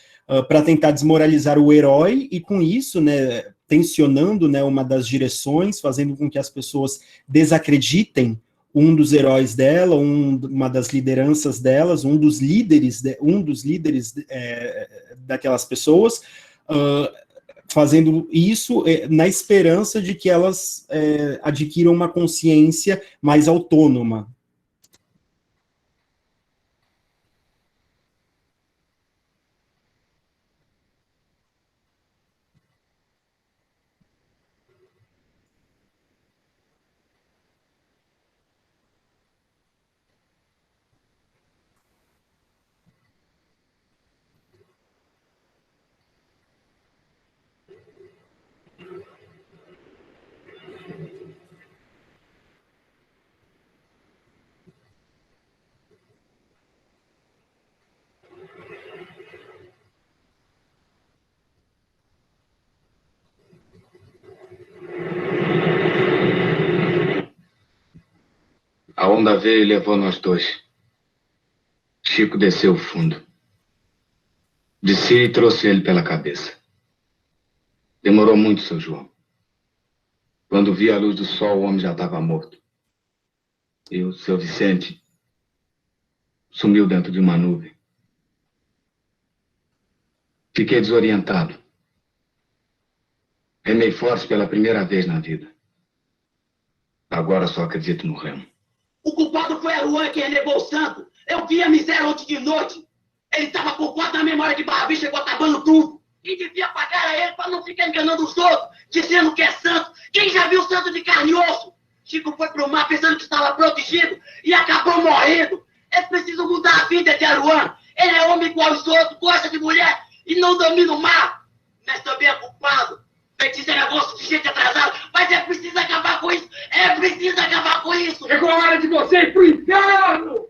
para tentar desmoralizar o herói e com isso, né, tensionando, né, uma das direções, fazendo com que as pessoas desacreditem um dos heróis dela, uma das lideranças delas, um dos líderes daquelas pessoas, fazendo isso na esperança de que elas adquiram uma consciência mais autônoma. A onda veio e levou nós dois. Chico desceu o fundo. Desci e trouxe ele pela cabeça. Demorou muito, seu João. Quando vi a luz do sol, o homem já estava morto. E o seu Vicente sumiu dentro de uma nuvem. Fiquei desorientado. Remei forte pela primeira vez na vida. Agora só acredito no remo. O culpado foi Aruan que relevou o santo. Eu vi a miséria ontem de noite. Ele estava com 4 na memória de Barra Bicha, acabando tudo. E devia pagar a ele para não ficar enganando os outros, dizendo que é santo. Quem já viu santo de carne e osso? Chico foi pro mar pensando que estava protegido e acabou morrendo. É preciso mudar a vida de Aruan. Ele é homem igual aos outros, gosta de mulher e não domina o mar. Mas também é culpado. Feitiço é negócio de gente atrasada, mas é preciso acabar com isso. É preciso acabar com isso. Chegou a hora de você ir pro inferno!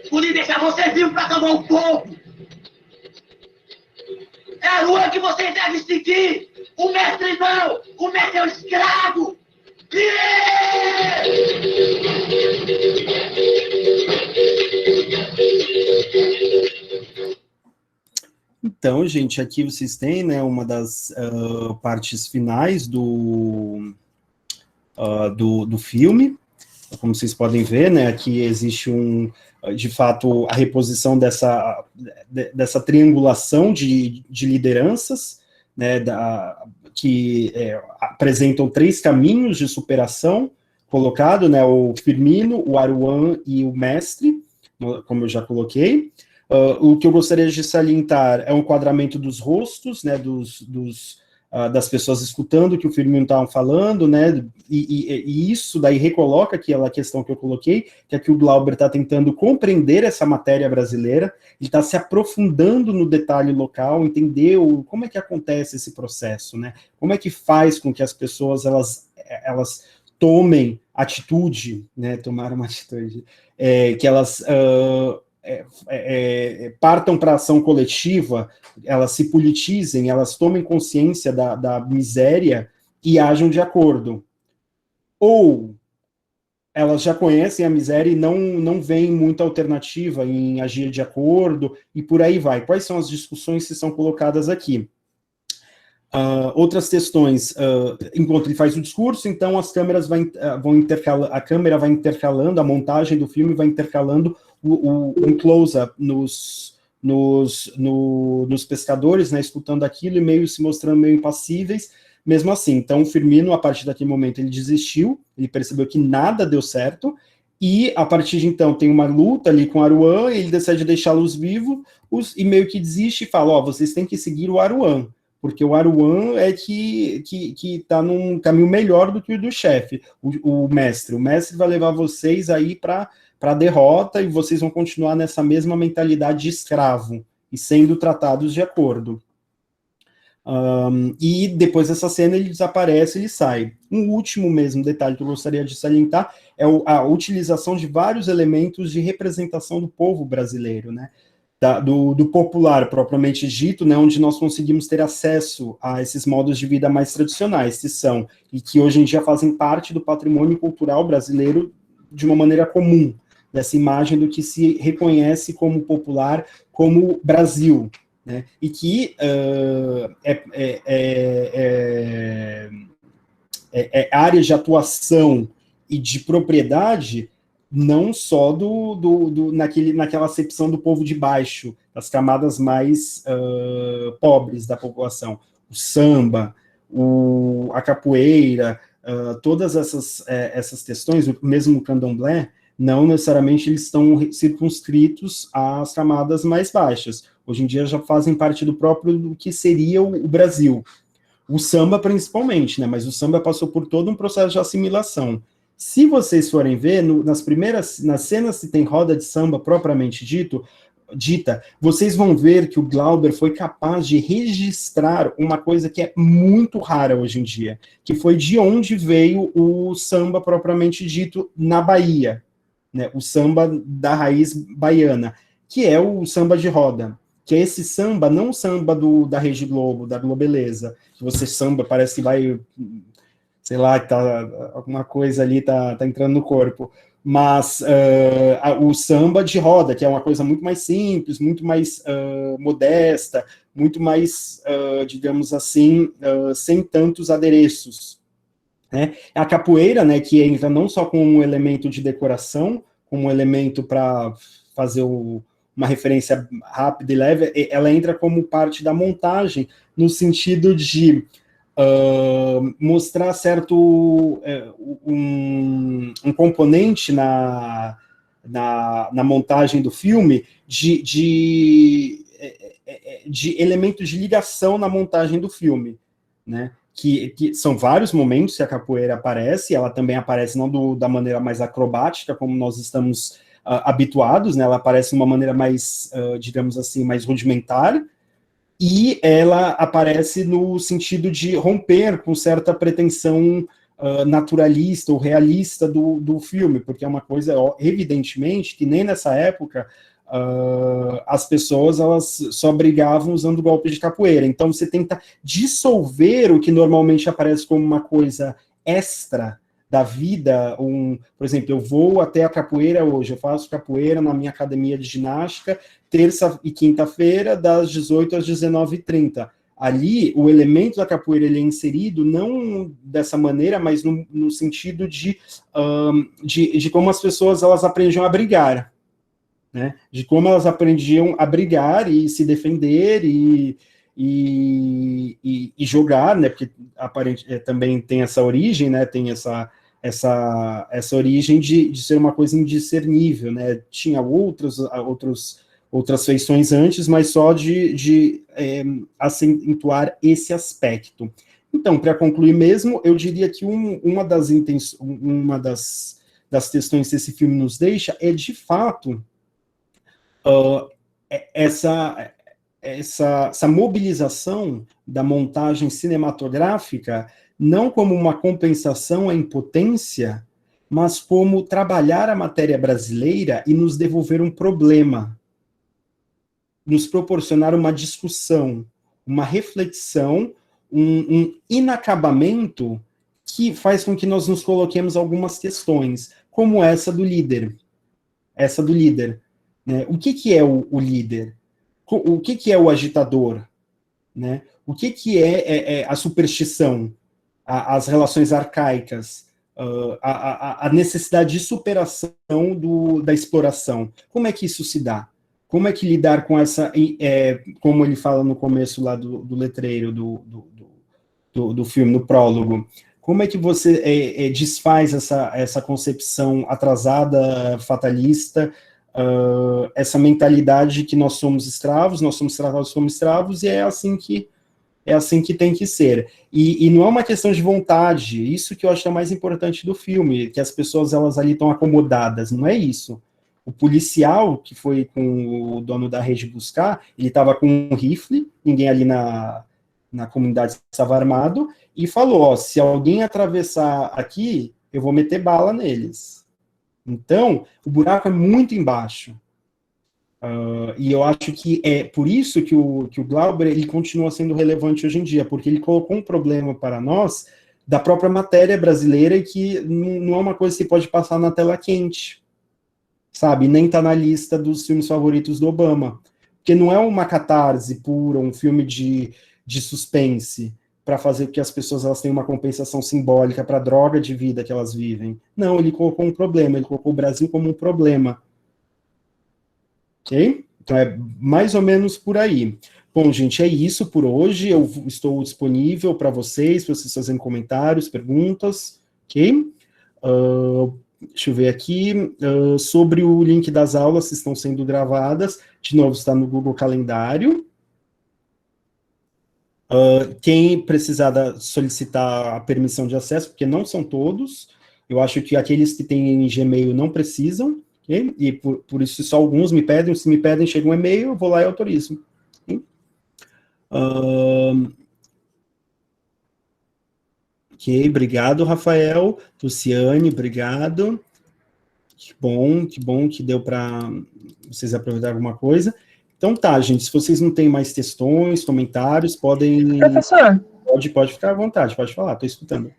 O líder chamou você vivo para salvar o povo. É a rua que vocês devem seguir. O mestre não. O mestre é o escravo. Então, gente, aqui vocês têm, né, uma das partes finais do filme. Como vocês podem ver, né, aqui existe de fato, a reposição dessa triangulação de lideranças, né, que apresentam 3 caminhos de superação, colocado, né, o Firmino, o Aruan e o Mestre, como eu já coloquei. O que eu gostaria de salientar é o enquadramento dos rostos, né, das pessoas escutando o que o Firmino estava falando, né, e isso daí recoloca aquela questão que eu coloquei, que é que o Glauber está tentando compreender essa matéria brasileira, ele está se aprofundando no detalhe local, entender como é que acontece esse processo, né, como é que faz com que as pessoas, elas tomem atitude, né, tomaram uma atitude, que elas partam para a ação coletiva, elas se politizem, elas tomem consciência da miséria e ajam de acordo. Ou elas já conhecem a miséria e não veem muita alternativa em agir de acordo, e por aí vai. Quais são as discussões que são colocadas aqui? Outras questões, enquanto ele faz o discurso, então as câmeras vão intercalando, a câmera vai intercalando, a montagem do filme vai intercalando um close-up nos pescadores, né, escutando aquilo e meio se mostrando meio impassíveis, mesmo assim. Então, o Firmino, a partir daquele momento, ele desistiu, ele percebeu que nada deu certo, e a partir de então tem uma luta ali com o Aruan, ele decide deixá-los vivos, e meio que desiste e fala, vocês têm que seguir o Aruan, porque o Aruan é que está num caminho melhor do que o do chefe, o mestre. O mestre vai levar vocês aí para a derrota, e vocês vão continuar nessa mesma mentalidade de escravo, e sendo tratados de acordo. E depois dessa cena ele desaparece, ele sai. Um último mesmo detalhe que eu gostaria de salientar é a utilização de vários elementos de representação do povo brasileiro, né? Do popular propriamente dito, né, onde nós conseguimos ter acesso a esses modos de vida mais tradicionais, e que hoje em dia fazem parte do patrimônio cultural brasileiro de uma maneira comum, dessa imagem do que se reconhece como popular, como Brasil, né, e que áreas de atuação e de propriedade não só naquela acepção do povo de baixo, das camadas mais pobres da população. O samba, a capoeira, todas essas questões, mesmo o candomblé, não necessariamente eles estão circunscritos às camadas mais baixas. Hoje em dia já fazem parte do que seria o Brasil. O samba principalmente, né? Mas o samba passou por todo um processo de assimilação. Se vocês forem ver, nas cenas que tem roda de samba propriamente dita, vocês vão ver que o Glauber foi capaz de registrar uma coisa que é muito rara hoje em dia, que foi de onde veio o samba propriamente dito na Bahia, né, o samba da raiz baiana, que é o samba de roda, que é esse samba, não o samba da Rede Globo, da Globeleza, que você samba, parece que vai, sei lá, que alguma coisa ali tá entrando no corpo, mas o samba de roda, que é uma coisa muito mais simples, muito mais modesta, muito mais, digamos assim, sem tantos adereços, né? A capoeira, né, que entra não só como um elemento de decoração, como um elemento para fazer uma referência rápida e leve, ela entra como parte da montagem, no sentido de mostrar certo um componente na montagem do filme de elementos de ligação na montagem do filme, né? Que são vários momentos que a capoeira aparece, ela também aparece não da maneira mais acrobática, como nós estamos habituados, né? Ela aparece de uma maneira mais, digamos assim, mais rudimentar, e ela aparece no sentido de romper com certa pretensão naturalista ou realista do filme, porque é uma coisa, evidentemente, que nem nessa época as pessoas elas só brigavam usando golpes de capoeira. Então você tenta dissolver o que normalmente aparece como uma coisa extra da vida. Por exemplo, eu vou até a capoeira hoje, eu faço capoeira na minha academia de ginástica, terça e quinta-feira, das 18 às 19h30. Ali, o elemento da capoeira ele é inserido não dessa maneira, mas no sentido de como as pessoas elas aprendiam a brigar, né? De como elas aprendiam a brigar e se defender e jogar, né? Porque também tem essa origem, né? Tem essa origem de ser uma coisa indiscernível, né? Tinha outras feições antes, mas só de acentuar esse aspecto. Então, para concluir mesmo, eu diria que uma das questões que esse filme nos deixa é, de fato, essa mobilização da montagem cinematográfica, não como uma compensação à impotência, mas como trabalhar a matéria brasileira e nos devolver um problema, nos proporcionar uma discussão, uma reflexão, um inacabamento que faz com que nós nos coloquemos algumas questões. como essa do líder. Né? O que é o líder? O que é o agitador? Né? O que é a superstição? As relações arcaicas? A necessidade de superação da exploração? Como é que isso se dá? Como é que lidar com essa... como ele fala no começo lá do letreiro do filme, no prólogo, como é que você desfaz essa concepção atrasada, fatalista, essa mentalidade que nós somos escravos, nós somos tratados como escravos, e é assim que tem que ser. E não é uma questão de vontade, isso que eu acho que é mais importante do filme, que as pessoas elas ali estão acomodadas, não é isso. O policial que foi com o dono da rede buscar, ele estava com um rifle, ninguém ali na comunidade estava armado, e falou, ó, se alguém atravessar aqui, eu vou meter bala neles. Então, o buraco é muito embaixo. E eu acho que é por isso que o Glauber ele continua sendo relevante hoje em dia, porque ele colocou um problema para nós da própria matéria brasileira e que não é uma coisa que pode passar na tela quente, sabe? Nem está na lista dos filmes favoritos do Obama. Porque não é uma catarse pura, um filme de suspense, para fazer com que as pessoas elas tenham uma compensação simbólica para a droga de vida que elas vivem. Não, ele colocou um problema, ele colocou o Brasil como um problema. Ok? Então é mais ou menos por aí. Bom, gente, é isso por hoje. Eu estou disponível para vocês fazerem comentários, perguntas, ok? Deixa eu ver aqui. Sobre o link das aulas que estão sendo gravadas, de novo, está no Google Calendário. Quem precisar solicitar a permissão de acesso, porque não são todos, eu acho que aqueles que têm Gmail não precisam, okay? E por isso só alguns me pedem, se me pedem, chega um e-mail, eu vou lá e autorizo. Okay? Ok, obrigado, Rafael. Luciane, obrigado. Que bom que deu para vocês aproveitarem alguma coisa. Então tá, gente, se vocês não têm mais questões, comentários, podem... Professor? Pode ficar à vontade, pode falar, estou escutando.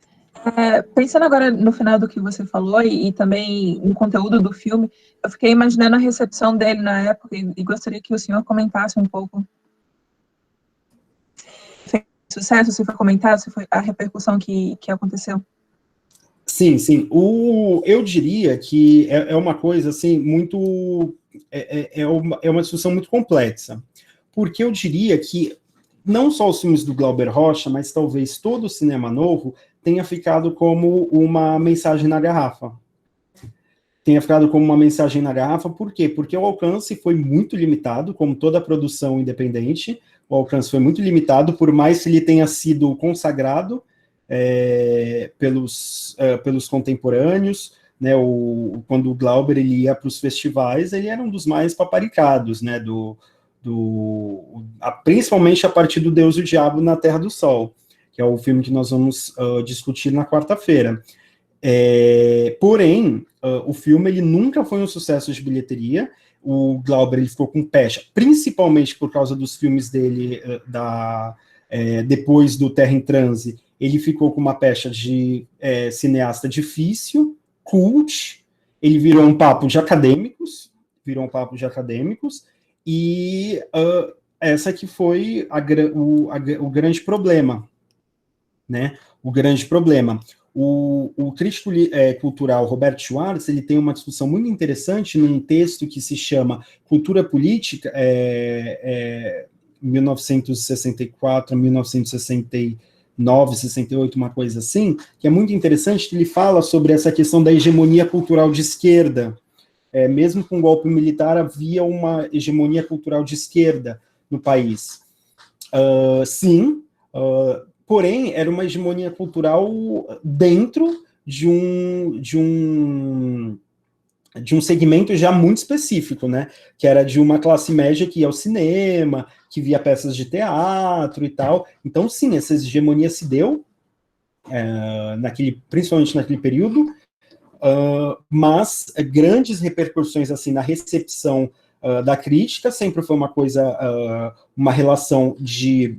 Pensando agora no final do que você falou e também no conteúdo do filme, eu fiquei imaginando a recepção dele na época e gostaria que o senhor comentasse um pouco. Fez sucesso, se foi comentado, se foi a repercussão que aconteceu? Sim. Eu diria que é uma coisa, assim, muito... É uma discussão muito complexa, porque eu diria que não só os filmes do Glauber Rocha, mas talvez todo o cinema novo tenha ficado como uma mensagem na garrafa. Por quê? Porque o alcance foi muito limitado, como toda produção independente, o alcance foi muito limitado, por mais que ele tenha sido consagrado pelos contemporâneos, né, quando o Glauber ele ia para os festivais, ele era um dos mais paparicados, né, principalmente a partir do Deus e o Diabo na Terra do Sol, que é o filme que nós vamos discutir na quarta-feira. Porém, o filme ele nunca foi um sucesso de bilheteria. O Glauber ele ficou com pecha, principalmente por causa dos filmes dele depois do Terra em Transe. Ele ficou com uma pecha de cineasta difícil, cult, ele virou um papo de acadêmicos, e essa que foi o grande problema, né? O grande problema. O crítico cultural Robert Schwartz, ele tem uma discussão muito interessante num texto que se chama Cultura Política, 1964 a 1969, 68, uma coisa assim, que é muito interessante, que ele fala sobre essa questão da hegemonia cultural de esquerda. Mesmo com o golpe militar, havia uma hegemonia cultural de esquerda no país. Porém, era uma hegemonia cultural dentro de um segmento já muito específico, né? Que era de uma classe média que ia ao cinema, que via peças de teatro e tal. Então, sim, essa hegemonia se deu, principalmente naquele período, mas grandes repercussões assim na recepção da crítica sempre foi uma coisa, uma relação de...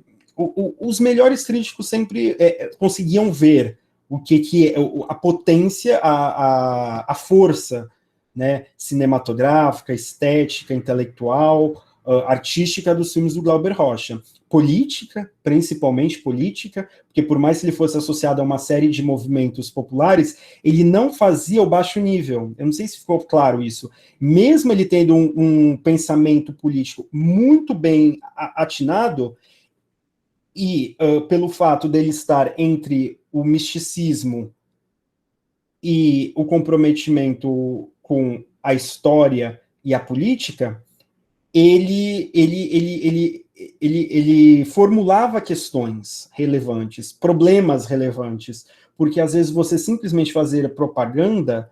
Os melhores críticos sempre conseguiam ver o que é a potência, a força, né, cinematográfica, estética, intelectual, artística dos filmes do Glauber Rocha. Política, principalmente política, porque por mais que ele fosse associado a uma série de movimentos populares, ele não fazia o baixo nível. Eu não sei se ficou claro isso. Mesmo ele tendo um pensamento político muito bem atinado, e pelo fato dele estar entre o misticismo e o comprometimento com a história e a política, ele formulava questões relevantes, problemas relevantes, porque às vezes você simplesmente fazer propaganda,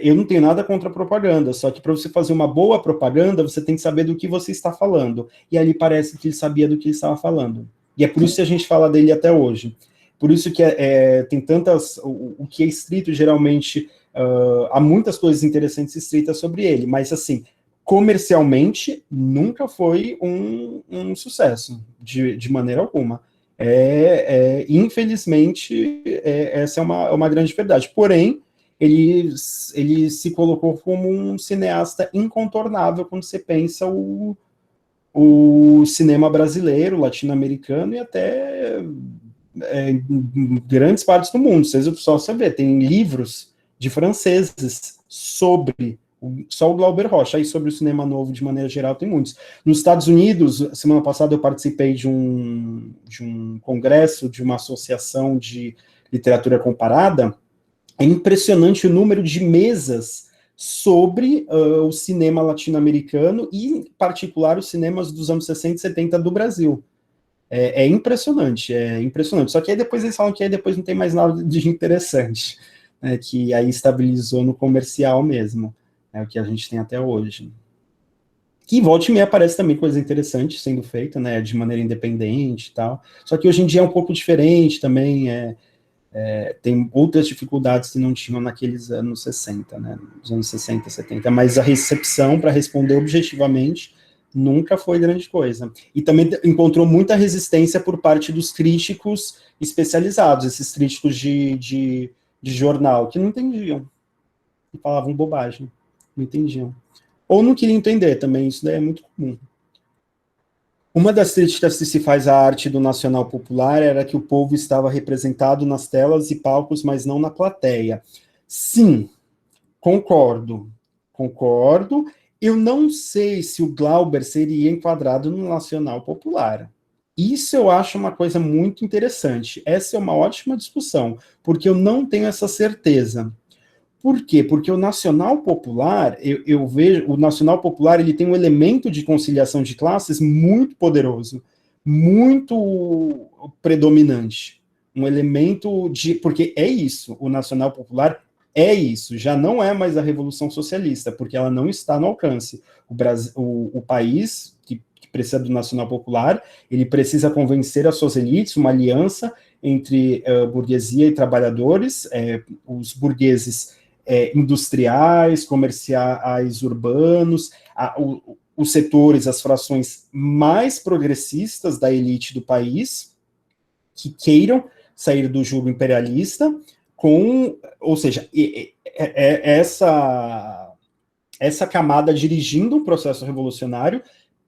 eu não tenho nada contra a propaganda, só que para você fazer uma boa propaganda, você tem que saber do que você está falando, e ali parece que ele sabia do que ele estava falando, e é por isso que a gente fala dele até hoje, por isso que tem tantas, o que é escrito geralmente, há muitas coisas interessantes escritas sobre ele, mas assim, comercialmente, nunca foi um sucesso, de maneira alguma. Infelizmente, essa é uma grande verdade. Porém, ele se colocou como um cineasta incontornável quando você pensa o cinema brasileiro, latino-americano e até em grandes partes do mundo. Só você vê, tem livros de franceses sobre só o Glauber Rocha, aí sobre o cinema novo, de maneira geral, tem muitos. Nos Estados Unidos, semana passada eu participei de um congresso, de uma associação de literatura comparada. É impressionante o número de mesas sobre o cinema latino-americano e, em particular, os cinemas dos anos 60 e 70 do Brasil. É impressionante, Só que aí depois eles falam que aí depois não tem mais nada de interessante, né, que aí estabilizou no comercial mesmo. É o que a gente tem até hoje. Que volta e meia aparece também coisa interessante sendo feita, né, de maneira independente e tal. Só que hoje em dia é um pouco diferente também, tem outras dificuldades que não tinham naqueles anos 60, né, nos anos 60, 70, mas a recepção, para responder objetivamente, nunca foi grande coisa. E também encontrou muita resistência por parte dos críticos especializados, esses críticos de jornal, que não entendiam, que falavam bobagem. Não entendiam. Ou não queriam entender também, isso daí é muito comum. Uma das críticas que se faz à arte do Nacional Popular era que o povo estava representado nas telas e palcos, mas não na plateia. Sim, concordo. Eu não sei se o Glauber seria enquadrado no Nacional Popular. Isso eu acho uma coisa muito interessante. Essa é uma ótima discussão, porque eu não tenho essa certeza. Por quê? Porque o Nacional Popular, eu vejo, o Nacional Popular, ele tem um elemento de conciliação de classes muito poderoso, muito predominante. Um elemento porque é isso, o Nacional Popular é isso, já não é mais a Revolução Socialista, porque ela não está no alcance. O país que precisa do Nacional Popular, ele precisa convencer as suas elites, uma aliança entre burguesia e trabalhadores, os burgueses industriais, comerciais, urbanos, os setores, as frações mais progressistas da elite do país, que queiram sair do jugo imperialista, ou seja, essa camada dirigindo um processo revolucionário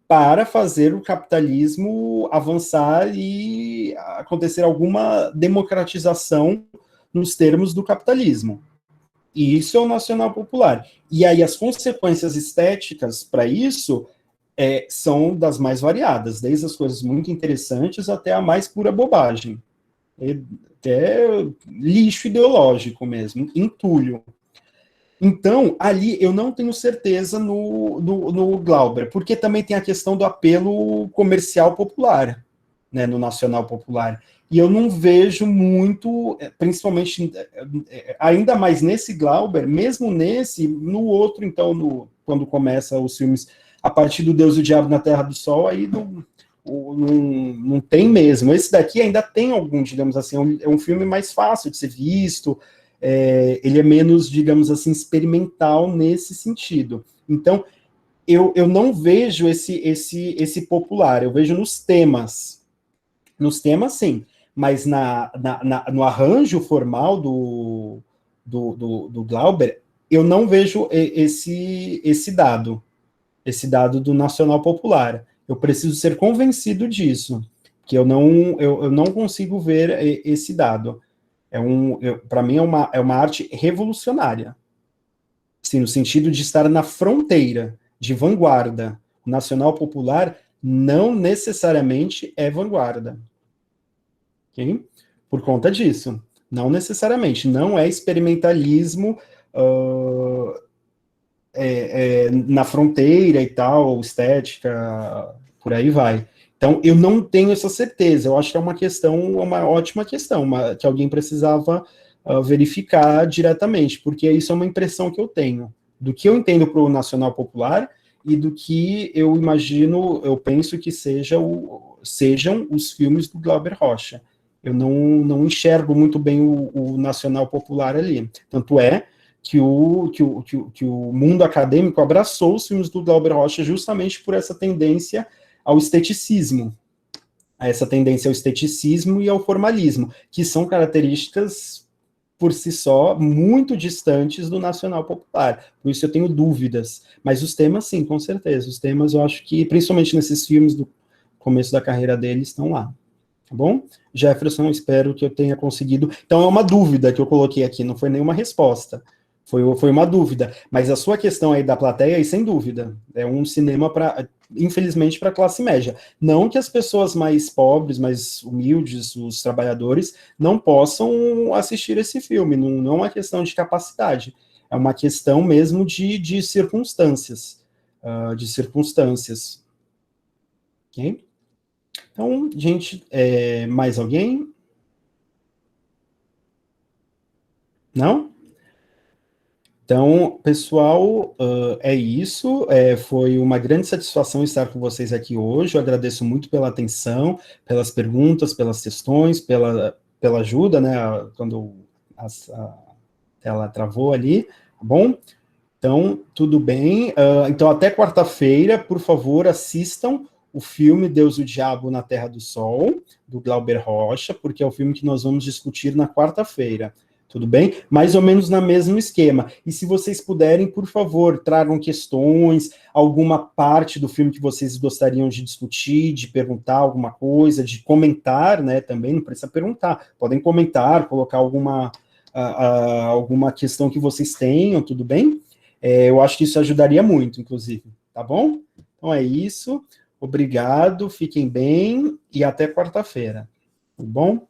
para fazer o capitalismo avançar e acontecer alguma democratização nos termos do capitalismo. E isso é o Nacional Popular. E aí as consequências estéticas para isso são das mais variadas, desde as coisas muito interessantes até a mais pura bobagem. Até lixo ideológico mesmo, entulho. Então, ali eu não tenho certeza no Glauber, porque também tem a questão do apelo comercial popular, né, no Nacional Popular. E eu não vejo muito, principalmente, ainda mais nesse Glauber, mesmo no outro, então, quando começa os filmes a partir do Deus e o Diabo na Terra do Sol, aí não tem mesmo. Esse daqui ainda tem algum, digamos assim, é um filme mais fácil de ser visto, ele é menos, digamos assim, experimental nesse sentido. Então, eu não vejo esse popular, eu vejo nos temas. Nos temas, sim. mas no arranjo formal do Glauber, eu não vejo esse dado do Nacional Popular. Eu preciso ser convencido disso, que eu não consigo ver esse dado. Para mim, é uma arte revolucionária. Assim, no sentido de estar na fronteira, de vanguarda. O Nacional Popular não necessariamente é vanguarda. Okay? Por conta disso. Não necessariamente. Não é experimentalismo na fronteira e tal, estética, por aí vai. Então, eu não tenho essa certeza. Eu acho que é uma ótima questão, que alguém precisava verificar diretamente, porque isso é uma impressão que eu tenho, do que eu entendo para o Nacional Popular e do que eu imagino, eu penso que sejam os filmes do Glauber Rocha. Eu não enxergo muito bem o Nacional Popular ali. Tanto é que o mundo acadêmico abraçou os filmes do Glauber Rocha justamente por essa tendência ao esteticismo, e ao formalismo, que são características, por si só, muito distantes do Nacional Popular. Por isso eu tenho dúvidas. Mas os temas, sim, com certeza. Os temas, eu acho que, principalmente nesses filmes do começo da carreira dele, estão lá. Tá bom? Jefferson, espero que eu tenha conseguido. Então, é uma dúvida que eu coloquei aqui, não foi nenhuma resposta. Foi uma dúvida. Mas a sua questão aí da plateia, sem dúvida, é um cinema, infelizmente, para a classe média. Não que as pessoas mais pobres, mais humildes, os trabalhadores, não possam assistir esse filme. Não é uma questão de capacidade. É uma questão mesmo de circunstâncias. Ok? Então, gente, mais alguém? Não? Então, pessoal, é isso. Foi uma grande satisfação estar com vocês aqui hoje. Eu agradeço muito pela atenção, pelas perguntas, pelas questões, pela ajuda, né? Quando a tela travou ali, tá bom? Então, tudo bem. Então, até quarta-feira, por favor, assistam o filme Deus e o Diabo na Terra do Sol, do Glauber Rocha, porque é o filme que nós vamos discutir na quarta-feira. Tudo bem? Mais ou menos no mesmo esquema. E se vocês puderem, por favor, tragam questões, alguma parte do filme que vocês gostariam de discutir, de perguntar alguma coisa, de comentar, né? Também não precisa perguntar. Podem comentar, colocar alguma questão que vocês tenham, tudo bem? Eu acho que isso ajudaria muito, inclusive. Tá bom? Então é isso. Obrigado, fiquem bem e até quarta-feira. Tá bom?